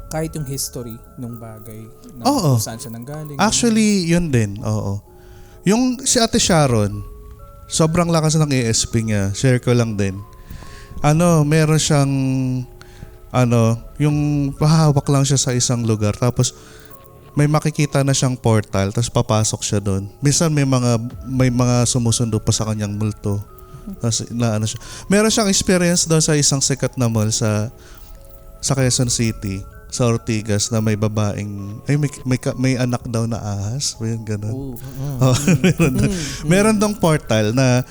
[SPEAKER 1] kahit yung history ng bagay.
[SPEAKER 3] Oo.
[SPEAKER 1] Kung saan siya nanggaling.
[SPEAKER 3] Actually, yun din. Oo. Yung si Ate Sharon, sobrang lakas ng ESP niya. Share ko lang din. Meron siyang yung pahawak lang siya sa isang lugar tapos may makikita na siyang portal tapos papasok siya doon. Minsan may mga sumusundo pa sa kanyang multo. Tapos siya. Meron siyang experience doon sa isang sikat na mall sa Quezon City, sa Ortigas, na may babaeng may anak daw na ahas, may ganun. Meron dong portal na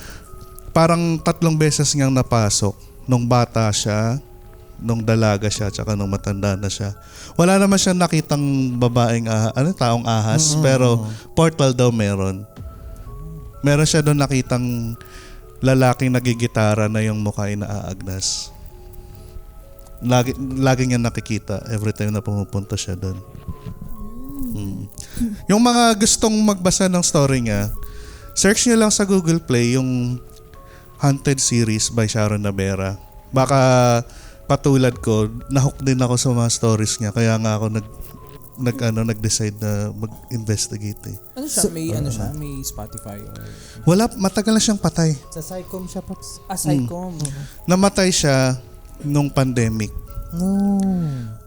[SPEAKER 3] parang 3 beses niyang napasok nung bata siya. nung dalaga siya tsaka nung matanda na siya. Wala naman siya nakitang babaeng taong ahas, pero portal daw meron. Meron siya doon nakitang lalaking nagigitara na yung mukha ay naaagnas. Lagi niya nakikita every time na pumupunta siya doon. Yung mga gustong magbasa ng story niya, search niyo lang sa Google Play yung Haunted series by Sharon Navera. Baka patulad ko, nahook din ako sa mga stories niya, kaya nga ako nag-decide na mag-investigate eh.
[SPEAKER 1] May Spotify or
[SPEAKER 3] Wala, matagal na siyang patay.
[SPEAKER 2] Sa Psycom siya, Pops.
[SPEAKER 1] Psycom.
[SPEAKER 3] Namatay siya nung pandemic.
[SPEAKER 2] No.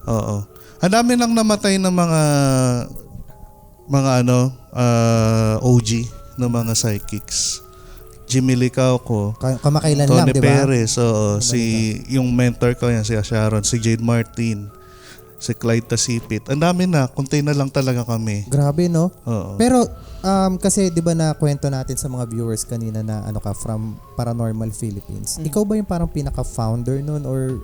[SPEAKER 3] Oo. Ang dami nang namatay ng mga OG na mga psychics. Jimmy Licauco,
[SPEAKER 2] Kamakailan lang,
[SPEAKER 3] Tony
[SPEAKER 2] di ba?
[SPEAKER 3] Perez, yung mentor ko yan, si Sharon, si Jade Martin, si Clyde Tasipit. Ang dami na, kunti na lang talaga kami.
[SPEAKER 2] Grabe, no?
[SPEAKER 3] Oo.
[SPEAKER 2] Pero kasi 'di ba na kwento natin sa mga viewers kanina na from Paranormal Philippines. Ikaw ba yung parang pinaka-founder noon or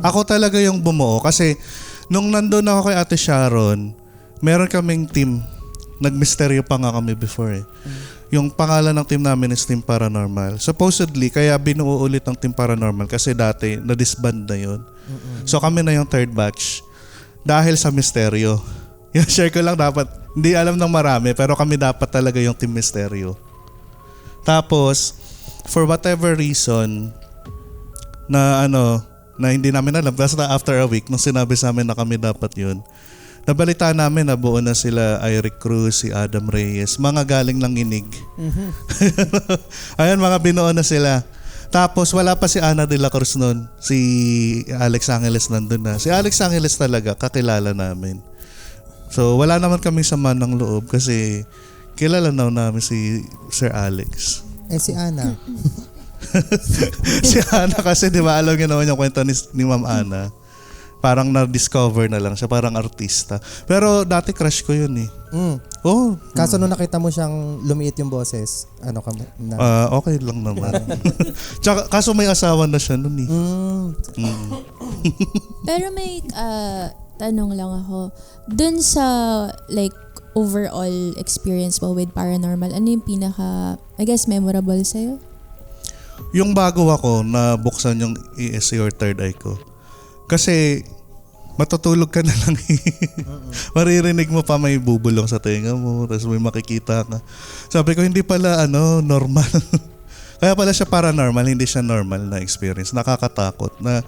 [SPEAKER 3] Ako talaga yung bumuo kasi nung nandun ako kay Ate Sharon, meron kaming team. Nagmisteryo pa nga kami before eh. Yung pangalan ng team namin is Team Paranormal. Supposedly, kaya binuo ulit ang Team Paranormal kasi dati na-disband na yun. So kami na yung third batch dahil sa misteryo. Yung share ko lang dapat, hindi alam ng marami, pero kami dapat talaga yung Team Misteryo. Tapos, for whatever reason, na hindi namin alam, basta after a week, nung sinabi sa amin na kami dapat yun, nabalita namin na buo na sila Eric Cruz, si Adam Reyes, mga galing ng Inig. Ayun, mga binuo na sila. Tapos wala pa si Ana de la Cruz nun. Si Alex Angeles nandun na. Si Alex Angeles talaga, kakilala namin. So wala naman kami sama ng loob kasi kilala na namin si Sir Alex.
[SPEAKER 2] si Ana?
[SPEAKER 3] Si Ana kasi di ba alam niyo naman yung kwento ni Ma'am Ana. Parang na-discover na lang siya, parang artista. Pero dati crush ko yun eh. Oh.
[SPEAKER 2] Kaso nung nakita mo siyang lumiit yung boses,
[SPEAKER 3] Okay lang naman. Tsaka, kaso may asawa na siya nun eh.
[SPEAKER 4] Pero may tanong lang ako. Dun sa like overall experience mo with paranormal, ano yung pinaka, I guess, memorable sa'yo?
[SPEAKER 3] Yung bago ako na buksan yung ESC or third eye ko. Kasi matutulog ka na lang eh. Maririnig mo pa may bubulong sa tenga mo, tapos may makikita ka. Sabi ko, hindi pala normal. Kaya pala siya paranormal, hindi siya normal na experience. Nakakatakot. Na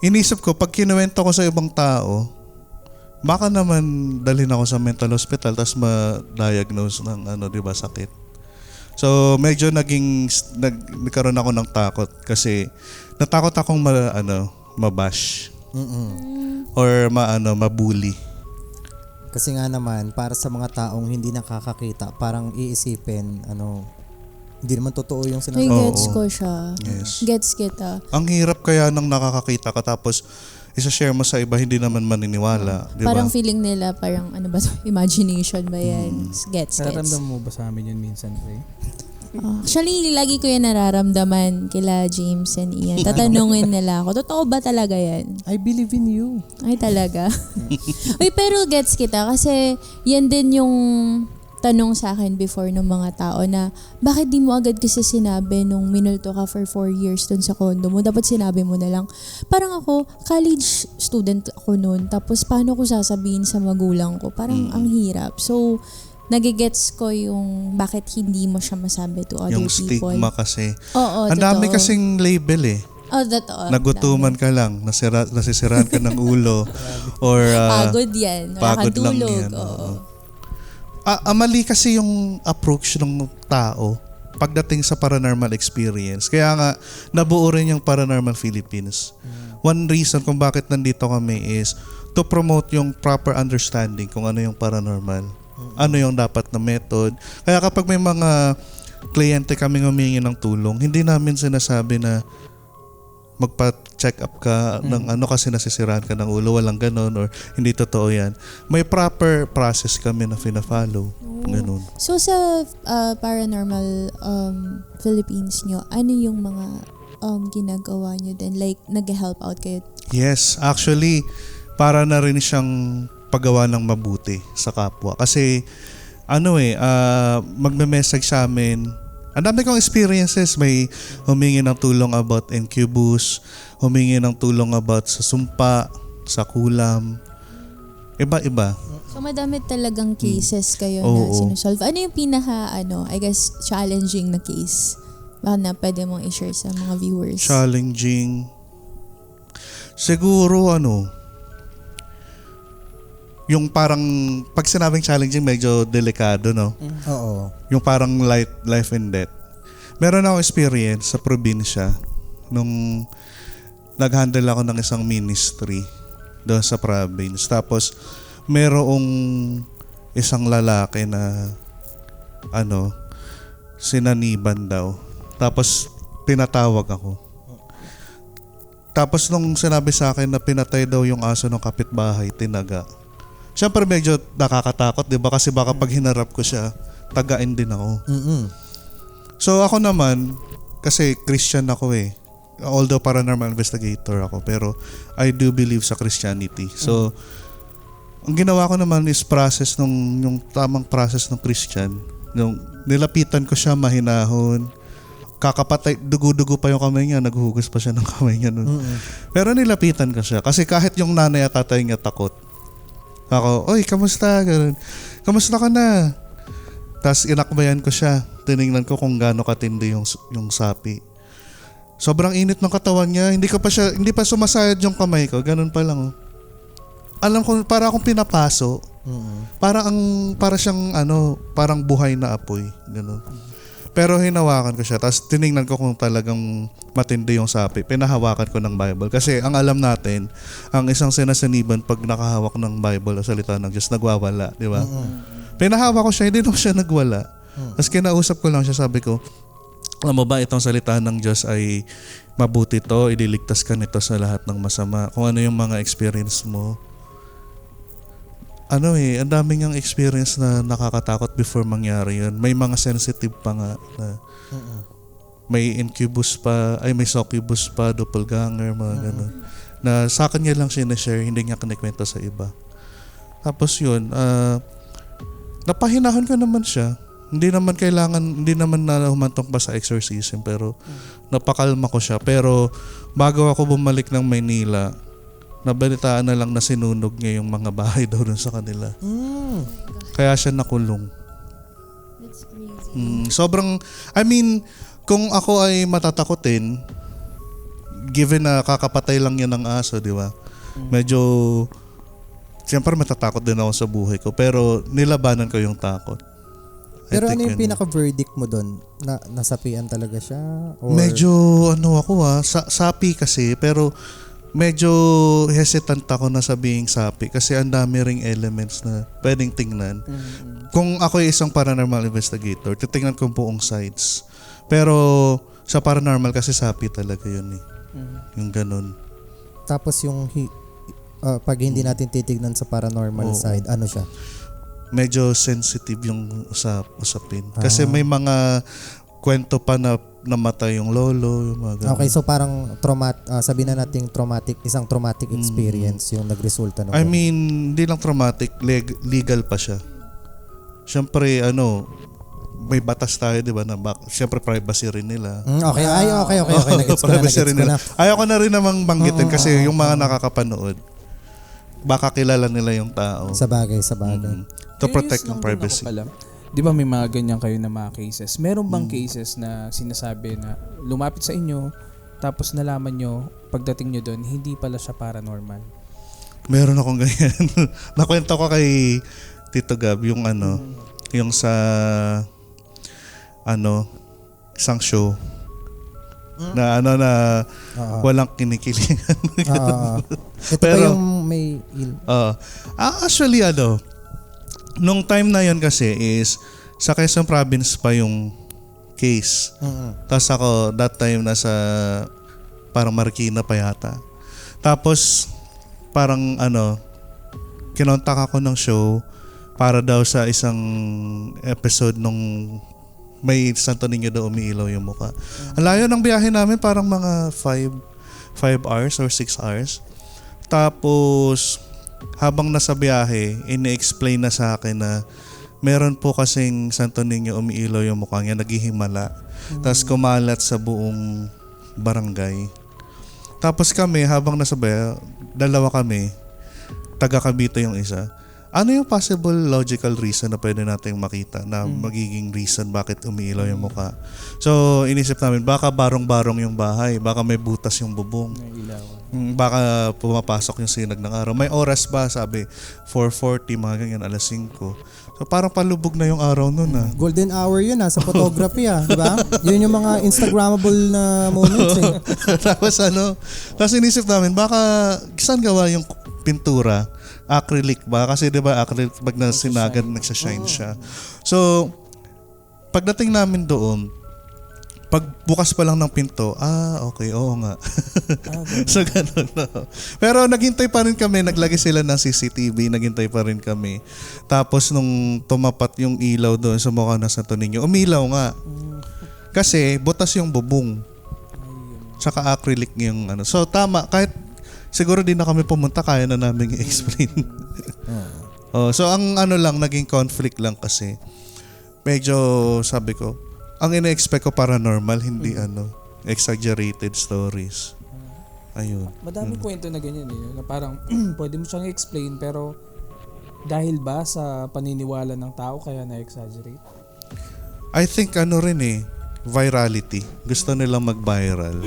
[SPEAKER 3] inisip ko, pag kinuwento ko sa ibang tao, baka naman dalhin ako sa mental hospital tapos ma-diagnose ng sakit. So medyo nagkaroon ako ng takot kasi natakot akong mabash. Or mabully.
[SPEAKER 2] Kasi nga naman, para sa mga taong hindi nakakakita, parang iisipin, hindi naman totoo yung
[SPEAKER 4] May
[SPEAKER 2] sinasabi.
[SPEAKER 4] gets ko siya.
[SPEAKER 3] Yes.
[SPEAKER 4] Gets kita.
[SPEAKER 3] Ang hirap kaya nang nakakakita ka tapos isa-share mo sa iba, hindi naman maniniwala. Di ba?
[SPEAKER 4] Parang feeling nila, parang ano ba to? Imagination ba yan? Gets.
[SPEAKER 1] Nararamdaman mo ba sa amin yun minsan, Ray?
[SPEAKER 4] Actually, lagi ko yan nararamdaman kila James and Ian. Tatanungin nila ako, totoo ba talaga yan?
[SPEAKER 2] I believe in you.
[SPEAKER 4] Ay, talaga? Uy, pero gets kita kasi yan din yung tanong sa akin before ng mga tao na bakit di mo agad kasi sinabi nung minulto ka for 4 years dun sa condo mo? Dapat sinabi mo na lang. Parang ako, college student ako noon. Tapos paano ko sasabihin sa magulang ko? Parang ang hirap. So, nagigets ko yung bakit hindi mo siya masabi to other
[SPEAKER 3] yung
[SPEAKER 4] people.
[SPEAKER 3] stigma kasi.
[SPEAKER 4] Oo,
[SPEAKER 3] Ang dami
[SPEAKER 4] totoo.
[SPEAKER 3] kasing label eh.
[SPEAKER 4] Oh, totoo.
[SPEAKER 3] Nagutuman ka lang, nasisiraan ka ng ulo, or
[SPEAKER 4] Pagod yan. Wala
[SPEAKER 3] pagod
[SPEAKER 4] kang
[SPEAKER 3] lang
[SPEAKER 4] tulog.
[SPEAKER 3] yan.
[SPEAKER 4] Oo.
[SPEAKER 3] Mali kasi yung approach ng tao pagdating sa paranormal experience. Kaya nga, nabuo rin yung Paranormal Philippines. One reason kung bakit nandito kami is to promote yung proper understanding kung ano yung paranormal. Ano yung dapat na method. Kaya kapag may mga kliyente kaming humingi ng tulong, hindi namin sinasabi na magpa-check up ka ng kasi nasisiraan ka ng ulo, walang ganon, or hindi totoo yan. May proper process kami na fina-follow. Ganon.
[SPEAKER 4] So sa Paranormal Philippines nyo, ano yung mga ginagawa nyo din? Like, nag-help out kayo?
[SPEAKER 3] Yes, actually, para na rin siyang paggawa ng mabuti sa kapwa. Kasi, magme-message sa amin. Ang dami kong experiences. May humingi ng tulong about Incubus, humingi ng tulong about sa sumpa, sa kulam. Iba-iba.
[SPEAKER 4] So, madami talagang cases kayo
[SPEAKER 3] Oo.
[SPEAKER 4] na sinusolve. Ano yung challenging na case? Baka na pwede mong i-share sa mga viewers.
[SPEAKER 3] Challenging. Siguro yung parang, pag sinabing challenging, medyo delikado, no?
[SPEAKER 2] Oo.
[SPEAKER 3] Yung parang life and death. Meron akong experience sa probinsya nung nag-handle ako ng isang ministry doon sa province. Tapos, merong isang lalaki na sinaniban daw. Tapos, pinatawag ako. Tapos, nung sinabi sa akin na pinatay daw yung aso ng kapitbahay, tinaga. Siyempre, medyo nakakatakot, di ba? Kasi baka pag hinarap ko siya, tagain din ako.
[SPEAKER 2] Mm-mm.
[SPEAKER 3] So, ako naman, kasi Christian ako eh. Although paranormal investigator ako, pero I do believe sa Christianity. So, ang ginawa ko naman is yung tamang process ng Christian. Yung nilapitan ko siya, mahinahon. Kakapatay, dugo-dugo pa yung kamay niya, naghuhugas pa siya ng kamay niya nun. Pero nilapitan ko siya. Kasi kahit yung nanay at tatay niya takot. Ako, oy, kamusta? Ganun. Kamusta ka na? Tapos inakbayan ko siya. Tinignan ko kung gaano katindi yung sapi. Sobrang init ng katawan niya. Hindi pa sumasayad yung kamay ko. Ganun pa lang. Oh. Alam ko, para akong pinapaso. Para siyang parang buhay na apoy. Ganun. Pero hinawakan ko siya. Tapos tinignan ko kung talagang matindi yung sapi. Pinahawakan ko ng Bible. Kasi ang alam natin, ang isang sinasaniban pag nakahawak ng Bible o salita ng Diyos, nagwawala. Di ba? Pinahawak ko siya, hindi naman siya nagwala. Tapos kinausap ko lang siya, sabi ko, alam mo ba, itong salita ng Diyos ay mabuti to, ililigtas ka nito sa lahat ng masama. Kung ano yung mga experience mo. Ang daming yung experience na nakakatakot before mangyari yun. May mga sensitive pa nga na may incubus pa, may succubus pa, doppelganger, mga ganun. Na sa akin niya lang sinashare, hindi niya kinikwento sa iba. Tapos yun, napahinahon ko naman siya. Hindi naman na humantong pa sa exorcism, pero napakalma ko siya. Pero bago ako bumalik ng Maynila, nabalitaan na lang na sinunog niya yung mga bahay daw dun sa kanila. Kaya siya nakulong.
[SPEAKER 4] That's crazy.
[SPEAKER 3] Kung ako ay matatakotin, given na kakapatay lang yan ng aso, di ba? Medyo, siyempre matatakot din ako sa buhay ko, pero nilabanan ko yung takot.
[SPEAKER 2] Pero ano yung pinaka-verdict mo doon? Nasapian talaga siya? Or...
[SPEAKER 3] Medyo sapi kasi, pero medyo hesitant ako na sabihing sapi kasi ang dami ring elements na pwedeng tingnan. Kung ako ay isang paranormal investigator, titingnan ko buong sides. Pero sa paranormal kasi sapi talaga yun eh. Yung ganun.
[SPEAKER 2] Tapos yung pag hindi natin titignan sa paranormal side, ano siya?
[SPEAKER 3] Medyo sensitive yung usapin. Kasi may mga kwento pa na namatay yung lolo, yung mga ganun.
[SPEAKER 2] Okay, so parang sabihin na natin isang traumatic experience yung nagresulta ng
[SPEAKER 3] hindi lang traumatic, legal pa siya. Siyempre, may batas tayo, di ba? Siyempre, privacy rin nila.
[SPEAKER 2] Okay. Nagets ko na.
[SPEAKER 3] Ayoko na rin namang banggitin kasi yung mga nakakapanood, baka kilala nila yung tao.
[SPEAKER 2] Sa bagay.
[SPEAKER 3] To protect yung privacy.
[SPEAKER 1] Di ba may mga ganyan kayo na mga cases? Meron bang cases na sinasabi na lumapit sa inyo tapos nalaman nyo pagdating nyo doon hindi pala siya paranormal?
[SPEAKER 3] Meron akong ganyan. Nakwento ko kay Tito Gab yung yung sa isang show na walang kinikilingan.
[SPEAKER 2] Ito pa yung may
[SPEAKER 3] actually nung time na yon kasi is sa Quezon Province pa yung case. Tapos ako that time nasa parang Marikina pa yata. Tapos parang kinontak ako ng show para daw sa isang episode nung may Santo Niño daw umiilaw yung mukha. Ang layo ng biyahe namin, parang mga 5 hours or 6 hours. Tapos, habang nasa biyahe, ini-explain na sa akin na meron po kasing Santo Niño umiilaw yung mukha niya, naghihimala. Tapos kumalat sa buong barangay. Tapos kami, habang nasa biyahe, dalawa kami, taga Cavite yung isa. Ano yung possible logical reason na pwede nating makita na magiging reason bakit umiilaw yung mukha? So, inisip namin, baka barong-barong yung bahay, baka may butas yung bubong. Baka pumapasok yung sinag ng araw. May oras ba? Sabi, 4:40, mga ganyan, alas 5. So, parang palubog na yung araw nun ah.
[SPEAKER 2] Golden hour yun sa photography di ba? Yun yung mga Instagrammable na moments
[SPEAKER 3] Tapos inisip namin, baka saan gawa yung pintura? Acrylic ba? Kasi di ba acrylic pag nasinagan, nagsashine siya. So, pagdating namin doon, pagbukas pa lang ng pinto, okay, oo nga. So, ganun. No. Pero naghintay pa rin kami, naglagay sila ng CCTV, naghintay pa rin kami. Tapos nung tumapat yung ilaw doon sa mukha ng Santo Niño, umilaw nga. Kasi butas yung bubong. Saka acrylic yung ano. So, tama, kahit siguro din na kami pumunta, kaya na namin i-explain. So ang naging conflict lang kasi, medyo sabi ko, ang ina-expect ko paranormal, hindi exaggerated stories. Ayun.
[SPEAKER 1] Madaming kwento na ganyan na parang pwede mo siyang explain pero dahil ba sa paniniwala ng tao kaya na-exaggerate?
[SPEAKER 3] I think virality. Gusto nilang mag-viral.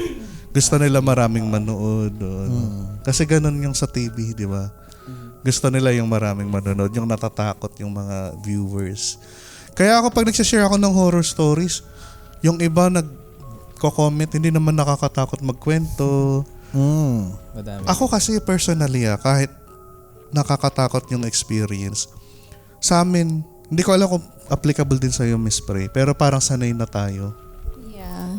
[SPEAKER 3] Gusto nila maraming manood. Kasi ganun yung sa TV, di ba? Gusto nila yung maraming manonood, yung natatakot yung mga viewers. Kaya ako pag nagsashare ako ng horror stories, yung iba nagko-comment, hindi naman nakakatakot magkwento.
[SPEAKER 1] Madami.
[SPEAKER 3] Ako kasi personally, kahit nakakatakot yung experience, sa amin, hindi ko alam kung applicable din sa'yo, Miss Prey, pero parang sanay na tayo.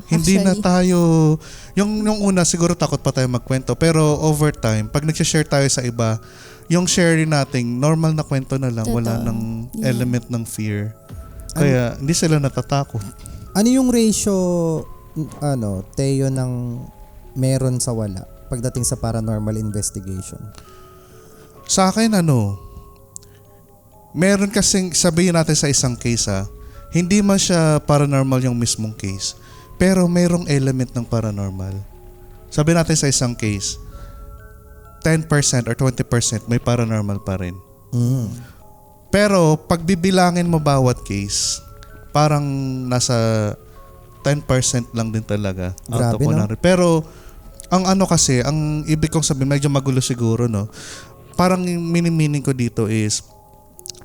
[SPEAKER 3] Hindi na tayo, yung una siguro takot pa tayo magkwento, pero over time, pag nag-share tayo sa iba, yung sharing natin, normal na kwento na lang, wala nang element ng fear. Kaya hindi sila natatakot.
[SPEAKER 2] Ano yung ratio, Teo, ng meron sa wala pagdating sa paranormal investigation?
[SPEAKER 3] Sa akin, meron kasing, sabihin natin sa isang case, hindi man siya paranormal yung mismong case. Pero mayroong element ng paranormal. Sabi natin sa isang case, 10% or 20% may paranormal pa rin. Pero pag bibilangin mo bawat case, parang nasa 10% lang din talaga.
[SPEAKER 2] Grabe, no?
[SPEAKER 3] Pero ang kasi, ang ibig kong sabihin, medyo magulo siguro, no? Parang mini-meaning ko dito is,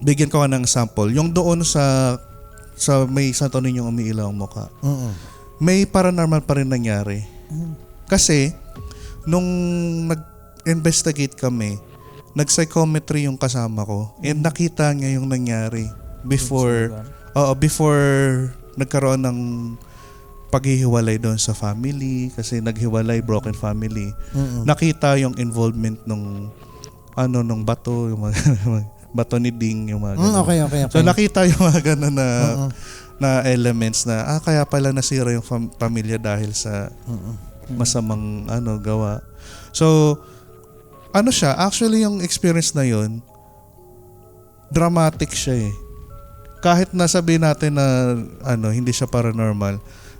[SPEAKER 3] bigyan ko ng example. Yung doon sa may Santo Niño umiilaw ang mukha. May paranormal pa rin nangyari. Kasi, nung nag-investigate kami, nag-psychometry yung kasama ko, and nakita niya yung nangyari before nagkaroon ng paghihiwalay doon sa family, kasi naghiwalay, broken family. Nakita yung involvement nung bato, yung mga bato ni Ding, yung mga ganun.
[SPEAKER 2] Okay.
[SPEAKER 3] So nakita yung mga ganun na elements na kaya pala nasira yung pamilya dahil sa masamang gawa. So siya, actually yung experience na yun, dramatic siya Kahit nasabihin natin na hindi siya paranormal,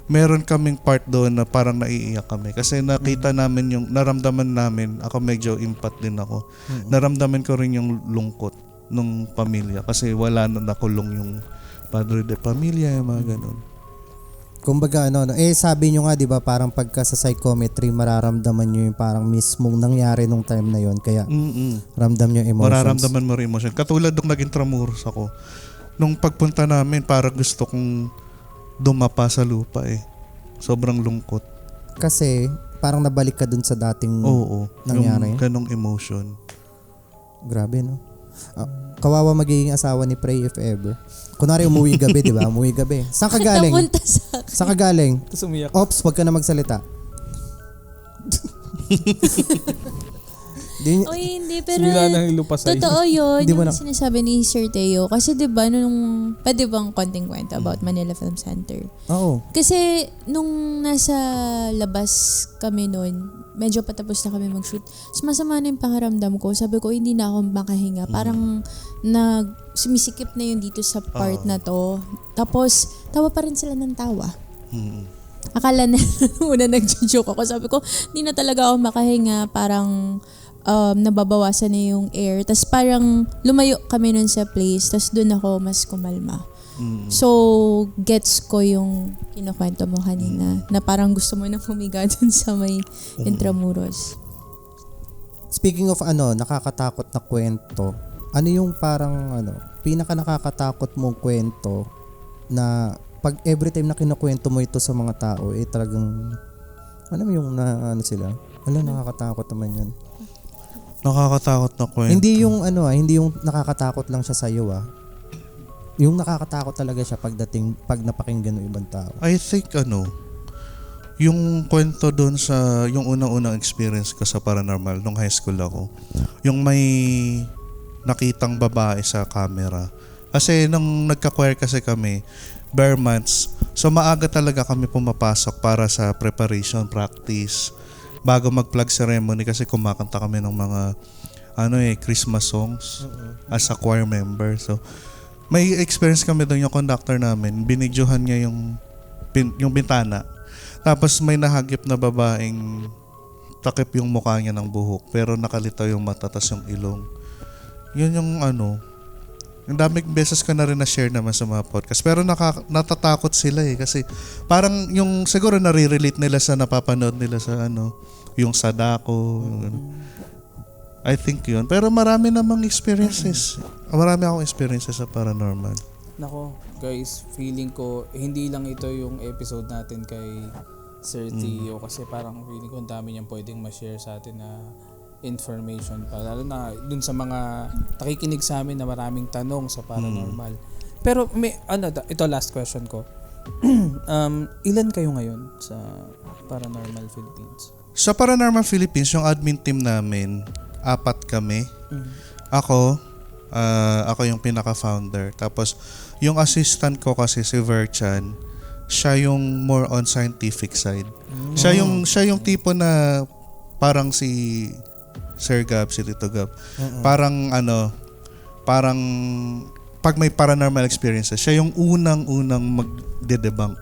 [SPEAKER 3] meron kaming part doon na parang naiiyak kami kasi nakita namin naramdaman namin, ako medyo impact din ako. Naramdaman ko rin yung lungkot ng pamilya kasi wala na nakulong yung padre de pamilya, yung mga ganun.
[SPEAKER 2] Kumbaga sabi nyo nga 'di ba, parang pagka sa psychometry mararamdaman nyo yung parang mismong nangyari nung time na yon, kaya ramdam nyo emotions.
[SPEAKER 3] Mararamdaman mo rin emotion. Katulad nung naging tramuros ako. Nung pagpunta namin, parang gusto kong dumapa sa lupa Sobrang lungkot.
[SPEAKER 2] Kasi parang nabalik ka dun sa dating nangyari.
[SPEAKER 3] Yung ganong emotion.
[SPEAKER 2] Grabe, no? Kawawa magiging asawa ni Prey if ever. Kunwari umuwi gabi, di ba? Umuwi gabi. Saan ka galing?
[SPEAKER 4] Napunta sa akin.
[SPEAKER 2] Saan ka galing?
[SPEAKER 1] Tapos umiyak.
[SPEAKER 2] Ops, wag ka na magsalita.
[SPEAKER 4] Hindi, pero
[SPEAKER 1] Simula nang ilupa sa'yo.
[SPEAKER 4] totoo yun,
[SPEAKER 2] Hindi mo
[SPEAKER 4] yung
[SPEAKER 2] na-
[SPEAKER 4] sinasabi ni Sir Teo. Kasi diba, pwede bang konting kwento about Manila Film Center?
[SPEAKER 2] Oo.
[SPEAKER 4] Kasi nung nasa labas kami noon, medyo patapos na kami mag-shoot. Sumasama na yung pakiramdam ko. Sabi ko, hindi na ako makahinga. Parang sumisikip na yun dito sa part na to. Tapos, tawa pa rin sila ng tawa. Akala na una nag-joke ako. Sabi ko, hindi na talaga ako makahinga. Parang nababawasan na yung air. Tapos parang lumayo kami nun sa place. Tapos doon ako mas kumalma. So, gets ko yung kinukwento mo kanina na parang gusto mo nang humiga dun sa may Intramuros.
[SPEAKER 2] Speaking of nakakatakot na kwento, ano yung parang pinaka nakakatakot mong kwento na pag every time na kinukwento mo ito sa mga tao, talagang, alam mo yung sila? Nakakatakot naman yan.
[SPEAKER 3] Nakakatakot na kwento.
[SPEAKER 2] Hindi yung hindi yung nakakatakot lang siya sa iyo Yung nakakatakot talaga siya pag napakinggan ng ibang tao.
[SPEAKER 3] I think yung kwento doon sa yung unang-unang experience ko sa paranormal nung high school ako. Yung may nakitang babae sa camera. Kasi nung nagka-choir kasi kami, bare months. So maaga talaga kami pumapasok para sa preparation, practice. Bago mag-flag ceremony kasi kumakanta kami ng mga Christmas songs as a choir member. So may experience kami doon, yung conductor namin, binidyohan niya yung bintana. Tapos may nahagip na babaeng takip yung mukha niya ng buhok pero nakalitaw yung mata tas yung ilong. Yun yung ang daming beses ko na rin na-share naman sa mga podcast. Pero natatakot sila kasi parang yung siguro nare-relate nila sa napapanood nila sa yung Sadako. I think yun. Pero marami namang experiences. Marami akong experiences sa paranormal.
[SPEAKER 1] Nako, guys, feeling ko hindi lang ito yung episode natin kay Sir Teo kasi parang feeling ko ang dami niyang pwedeng ma-share sa atin na information pa. Lalo na dun sa mga nakikinig sa amin na maraming tanong sa paranormal. Pero may ito last question ko. Ilan kayo ngayon sa Paranormal Philippines?
[SPEAKER 3] Sa Paranormal Philippines, yung admin team namin, 4 kami. Ako yung pinaka-founder. Tapos, yung assistant ko kasi si Verchan, siya yung more on scientific side. Siya yung tipo na parang si Sir Gab, si Tito Gab. Parang pag may paranormal experiences, siya yung unang magde-debunk.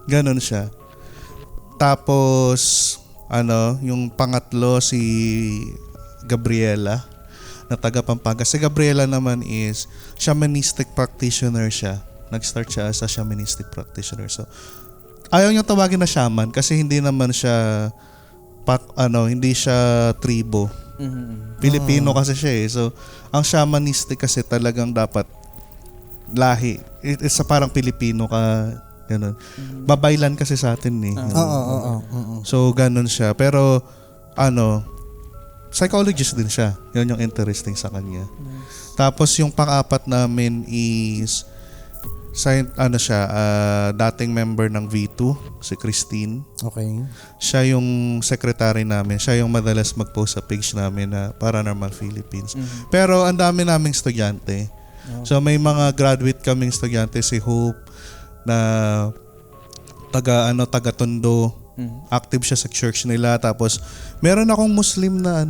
[SPEAKER 3] Ganon siya. Tapos, yung pangatlo si Gabriela na taga Pampanga. Si Gabriela naman is shamanistic practitioner siya. Nag-start siya as a shamanistic practitioner. So, ayaw niya tawagin na shaman kasi hindi naman siya hindi siya tribo. Pilipino kasi siya So, ang shamanistic kasi talagang dapat lahi. It's parang Pilipino ka, ganun. Babaylan kasi sa atin So, ganun siya. Pero, psychologist din siya. Yun yung interesting sa kanya. Tapos, yung pang-apat namin is dating member ng V2, si Christine.
[SPEAKER 2] Okay.
[SPEAKER 3] Siya yung secretary namin. Siya yung madalas mag-post sa page namin na Paranormal Philippines. Pero ang dami naming estudyante. So may mga graduate kaming estudyante, si Hope na taga Tondo. Active siya sa church nila. Tapos meron akong Muslim na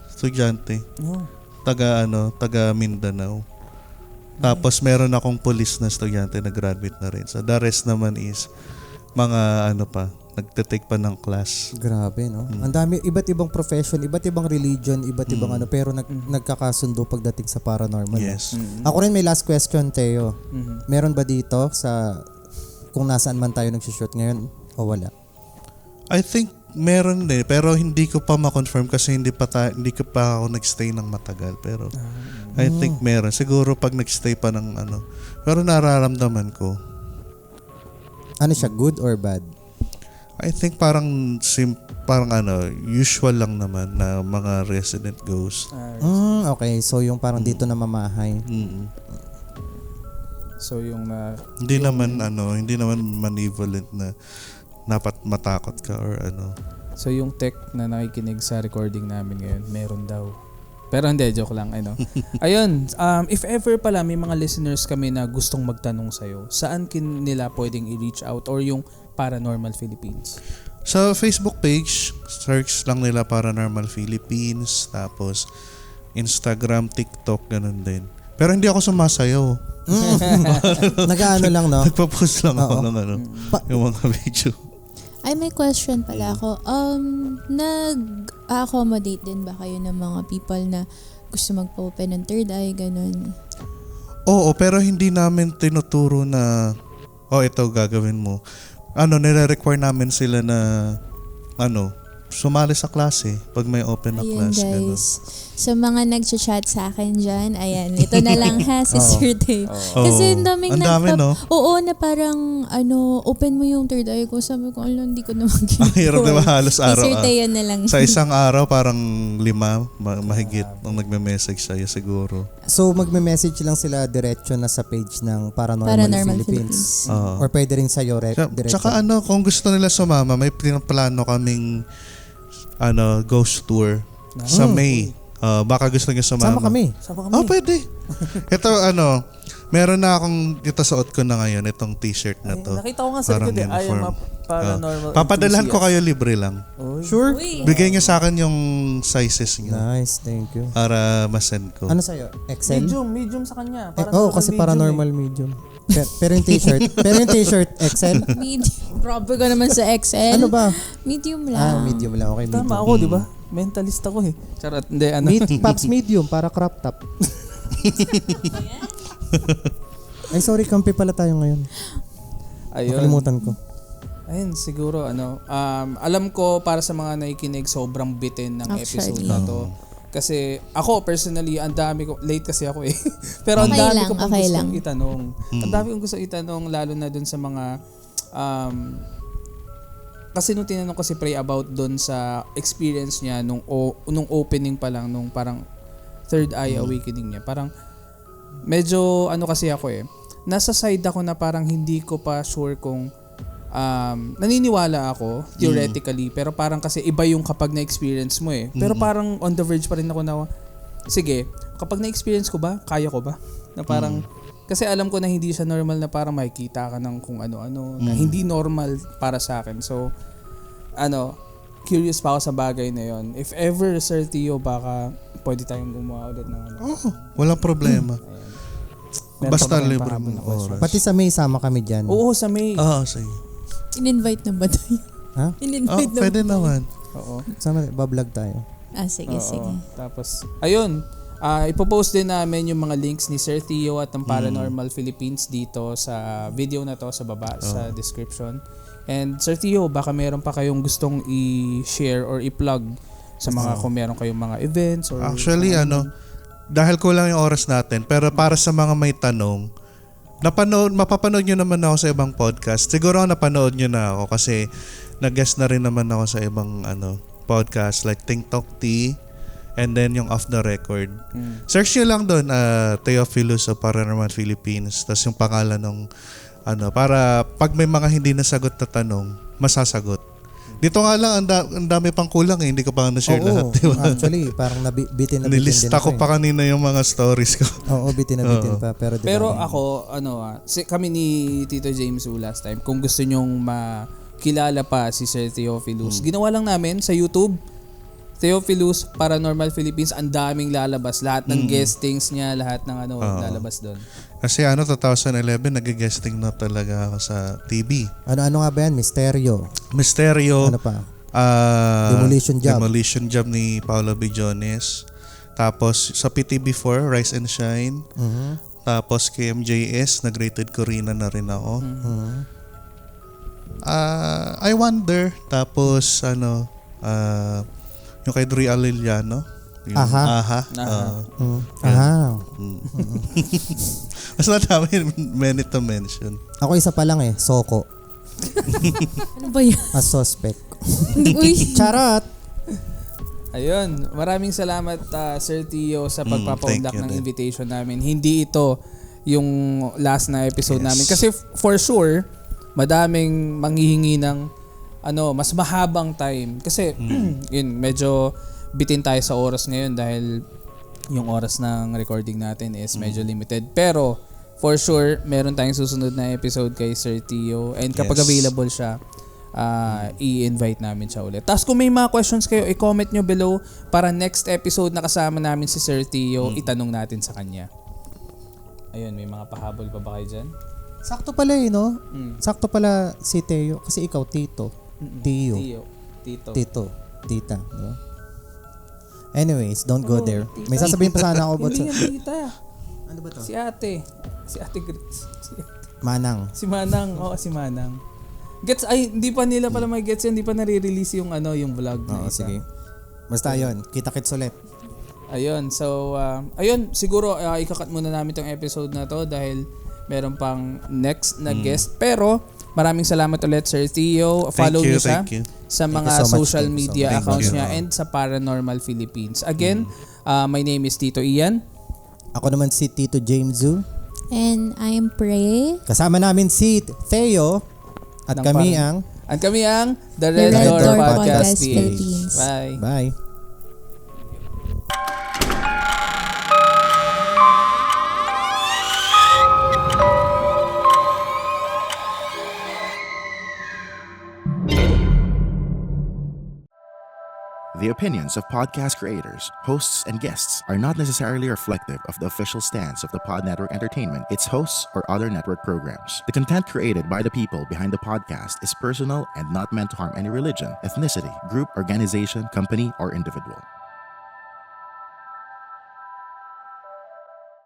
[SPEAKER 3] estudyante. Taga Mindanao. Tapos meron akong police na estudyante na graduate na rin. So the rest naman is mga nagte-take pa ng class.
[SPEAKER 2] Grabe, no? Ang dami, iba't ibang profession, iba't ibang religion, iba't ibang pero nagkakasundo pagdating sa paranormal.
[SPEAKER 3] Yes.
[SPEAKER 2] Ako rin may last question, Teo. Meron ba dito kung nasaan man tayo nagsushoot ngayon o wala?
[SPEAKER 3] I think meron din, pero hindi ko pa ma-confirm kasi hindi ko pa ako nagstay ng matagal. Pero I think meron. Siguro pag nagstay pa ng pero nararamdaman ko.
[SPEAKER 2] Ano siya, good or bad?
[SPEAKER 3] I think parang usual lang naman na mga resident ghost.
[SPEAKER 2] Okay, so yung parang dito na mamahay.
[SPEAKER 1] So yung
[SPEAKER 3] Hindi naman malevolent na dapat matakot ka or
[SPEAKER 1] So yung tech na nakikinig sa recording namin ngayon, meron daw. Pero hindi, joke lang. Ayun, if ever pala may mga listeners kami na gustong magtanong sa'yo, saan nila pwedeng i-reach out or yung Paranormal Philippines?
[SPEAKER 3] Sa Facebook page, search lang nila Paranormal Philippines. Tapos Instagram, TikTok, ganun din. Pero hindi ako sumasayaw.
[SPEAKER 2] Nag-ano lang, no?
[SPEAKER 3] Nagpo-post lang ako
[SPEAKER 2] Oo.
[SPEAKER 3] ng yung mga video.
[SPEAKER 4] Ay, may question pala ako. Nag-accommodate din ba kayo ng mga people na gusto magpa-open ng third eye, ganun?
[SPEAKER 3] Oo, pero hindi namin tinuturo na, ito gagawin mo. Nire-require namin sila na, sumali sa klase pag may open na
[SPEAKER 4] Ayun,
[SPEAKER 3] class. Ganun.
[SPEAKER 4] guys. Sa mga nag-chat sa akin dyan, ayan, ito na lang ha, si Sir Dave. Kasi ang daming
[SPEAKER 3] Ang dami, no?
[SPEAKER 4] Oo, na parang, open mo yung third eye ko. Sabi ko, hindi ko naman ginagawa.
[SPEAKER 3] Ang hirap diba halos
[SPEAKER 4] Si
[SPEAKER 3] araw.
[SPEAKER 4] Sir Teo na lang.
[SPEAKER 3] Sa isang araw, parang 5, mahigit ang nagme-message sa'yo siguro.
[SPEAKER 2] So magme-message lang sila diretso na sa page ng Paranormal Philippines.
[SPEAKER 3] Oo.
[SPEAKER 2] Or pwede rin sa'yo diretso.
[SPEAKER 3] Tsaka kung gusto nila sumama, may plano kaming ghost tour sa May. Baka gusto niyo sumama.
[SPEAKER 2] Sama kami.
[SPEAKER 3] Pwede. Ito meron na akong suot ko na ngayon itong t-shirt na to.
[SPEAKER 1] Nakita ko nga sa likod I am a paranormal
[SPEAKER 3] papadalhan ko kayo libre lang.
[SPEAKER 2] Sure?
[SPEAKER 4] Uy.
[SPEAKER 3] Bigay niyo sa akin yung sizes niyo
[SPEAKER 2] Nice, thank you.
[SPEAKER 3] para ma-send ko.
[SPEAKER 2] Ano sa'yo? Excel?
[SPEAKER 1] Medium sa kanya.
[SPEAKER 2] Kasi paranormal medium. Pero yung t-shirt, Excel?
[SPEAKER 4] Medium. Grabe ka naman sa Excel.
[SPEAKER 2] Ano ba?
[SPEAKER 4] Medium lang.
[SPEAKER 2] Medium lang. Okay, medium.
[SPEAKER 1] Tama ako, di ba? Mentalist ako eh. Charot, hindi,
[SPEAKER 2] Pops medium para crop top. Ay, sorry, kampi pala tayo ngayon.
[SPEAKER 1] Ayun.
[SPEAKER 2] Nakalimutan ko.
[SPEAKER 1] Ayun, siguro, alam ko para sa mga nakikinig, sobrang bitin ng episode
[SPEAKER 4] Actually.
[SPEAKER 1] na to. Kasi ako personally, ang dami ko, late kasi ako eh. Pero ang
[SPEAKER 4] Okay
[SPEAKER 1] dami
[SPEAKER 4] lang,
[SPEAKER 1] ko pang
[SPEAKER 4] okay
[SPEAKER 1] gustong
[SPEAKER 4] lang.
[SPEAKER 1] itanong. Ang dami kong gustong itanong, lalo na dun sa mga, kasi nung tinanong ko si Prey about dun sa experience niya nung opening pa lang, nung parang third eye awakening niya. Parang, medyo kasi ako eh. Nasa side ako na parang hindi ko pa sure kung naniniwala ako theoretically pero parang kasi iba yung kapag na-experience mo eh. Pero parang on the verge pa rin ako na sige, kapag na-experience ko ba, kaya ko ba? Na parang kasi alam ko na hindi siya normal na parang makikita ka ng kung ano-ano na hindi normal para sa akin. So curious pa ako sa bagay na yon. If ever Sir Teo, baka pwede tayong gumawa ulit ng
[SPEAKER 3] Walang problema.
[SPEAKER 1] Meron
[SPEAKER 3] Basta
[SPEAKER 1] pa ba kayong
[SPEAKER 3] libre
[SPEAKER 1] pahabol na
[SPEAKER 3] mo
[SPEAKER 1] question?
[SPEAKER 3] oras.
[SPEAKER 2] Pati sa May, sama kami dyan.
[SPEAKER 1] Oo, sa May.
[SPEAKER 3] Sige.
[SPEAKER 4] In-invite na ba tayo?
[SPEAKER 2] Ha?
[SPEAKER 4] In-invite na
[SPEAKER 3] Pwede
[SPEAKER 4] ba tayo?
[SPEAKER 3] naman.
[SPEAKER 1] Oo.
[SPEAKER 2] Sama, bablog tayo.
[SPEAKER 4] Sige, sige.
[SPEAKER 1] Oo. Tapos, ayun. Ipopost din namin yung mga links ni Sir Teo at ng Paranormal Philippines dito sa video na to sa baba sa description. And Sir Teo, baka meron pa kayong gustong i-share or i-plug sa mga kung meron kayong mga events or
[SPEAKER 3] Actually, dahil kulang yung oras natin, pero para sa mga may tanong, mapapanood nyo naman ako sa ibang podcast. Siguro napanood nyo na ako kasi nag-guest na rin naman ako sa ibang podcast like Think Talk Tea and then yung Off the Record. Search nyo lang doon, Theophilus of Paranormal Philippines. Tapos yung pangalan ng para pag may mga hindi nasagot na tanong, masasagot. Dito nga lang, ang dami pang kulang eh. Hindi ko pa na-share lahat. Diba?
[SPEAKER 2] Actually, parang bitin na bitin
[SPEAKER 3] Nilista ko pa kanina yung mga stories ko.
[SPEAKER 2] Oo, bitin na bitin pa. Pero,
[SPEAKER 1] Pero ako, kami ni Tito James last time, kung gusto nyong makilala pa si Sir Theophilus, ginawa lang namin sa YouTube, Theophilus Paranormal Philippines, ang daming lalabas. Lahat ng guestings niya, lahat ng lalabas doon.
[SPEAKER 3] Kasi 2011, nag-guesting na talaga ako sa TV.
[SPEAKER 2] Ano nga ba yan?
[SPEAKER 3] Misteryo.
[SPEAKER 2] Ano pa?
[SPEAKER 3] Demolition Job ni Paolo Billones. Tapos sa PTV4, Rise and Shine. Tapos KMJS, nag-rated Corina na rin ako. I Wonder. Tapos yung kay Dre Aliliano. Yung Aha. Mas madami, many to mention.
[SPEAKER 2] Ako isa pa lang Soko.
[SPEAKER 4] Ano ba yan?
[SPEAKER 2] As suspect.
[SPEAKER 4] Uy.
[SPEAKER 2] Charot!
[SPEAKER 1] Ayun, maraming salamat Sir Teo sa pagpapaunlak
[SPEAKER 3] thank you
[SPEAKER 1] ng
[SPEAKER 3] din.
[SPEAKER 1] invitation namin. Hindi ito yung last na episode namin kasi for sure madaming manghihingi ng mas mahabang time. Kasi yun, medyo bitin tayo sa oras ngayon dahil yung oras ng recording natin is medyo limited. Pero for sure, meron tayong susunod na episode kay Sir Tio. And kapag
[SPEAKER 3] Yes.
[SPEAKER 1] available siya, i-invite namin siya ulit. Tapos kung may mga questions kayo, i-comment nyo below para next episode na kasama namin si Sir Tio, itanong natin sa kanya. Ayun, may mga pahabol pa ba kayo dyan?
[SPEAKER 2] Sakto pala no? Sakto pala si Teo. Kasi ikaw, Tito. Tio.
[SPEAKER 1] Tito.
[SPEAKER 2] Tita. No? Anyways, don't go there. May sasabihin pa sana ako about
[SPEAKER 1] Hindi yan, tita.
[SPEAKER 2] Ano ba to?
[SPEAKER 1] Si ate. Si ate Grits.
[SPEAKER 2] Manang.
[SPEAKER 1] Si Manang. Oo, si Manang. Gets, ay, hindi pa nila pala may gets yan. Hindi pa nare-release yung yung vlog na
[SPEAKER 2] Oo,
[SPEAKER 1] isa.
[SPEAKER 2] sige. Basta yun. Kita-kits ulit.
[SPEAKER 1] Ayun, so, ayun, siguro ikakat muna namin tong episode na to dahil meron pang next na guest. Pero, maraming salamat ulit, Sir Tio. Follow niyo siya
[SPEAKER 3] Thank you.
[SPEAKER 1] sa
[SPEAKER 2] Thank
[SPEAKER 1] mga
[SPEAKER 2] you so much.
[SPEAKER 1] social
[SPEAKER 2] Thank you so
[SPEAKER 1] media
[SPEAKER 2] much.
[SPEAKER 1] accounts
[SPEAKER 3] Thank you.
[SPEAKER 1] niya and sa Paranormal Philippines. Again, my name is Tito Ian.
[SPEAKER 2] Ako naman si Tito James Zhu.
[SPEAKER 4] And I'm Prey.
[SPEAKER 2] Kasama namin si Theo. At
[SPEAKER 1] Ng
[SPEAKER 2] kami
[SPEAKER 1] parang-
[SPEAKER 2] ang...
[SPEAKER 1] At kami ang The
[SPEAKER 4] The
[SPEAKER 1] Red,
[SPEAKER 2] Red
[SPEAKER 1] Door,
[SPEAKER 2] Door
[SPEAKER 1] Podcast
[SPEAKER 4] Podcast
[SPEAKER 1] PH.
[SPEAKER 4] Philippines.
[SPEAKER 1] Bye.
[SPEAKER 2] Bye.
[SPEAKER 5] The opinions of podcast creators, hosts, and guests are not necessarily reflective of the official stance of the Pod Network Entertainment, its hosts, or other network programs. The content created by the people behind the podcast is personal and not meant to harm any religion, ethnicity, group, organization, company, or individual.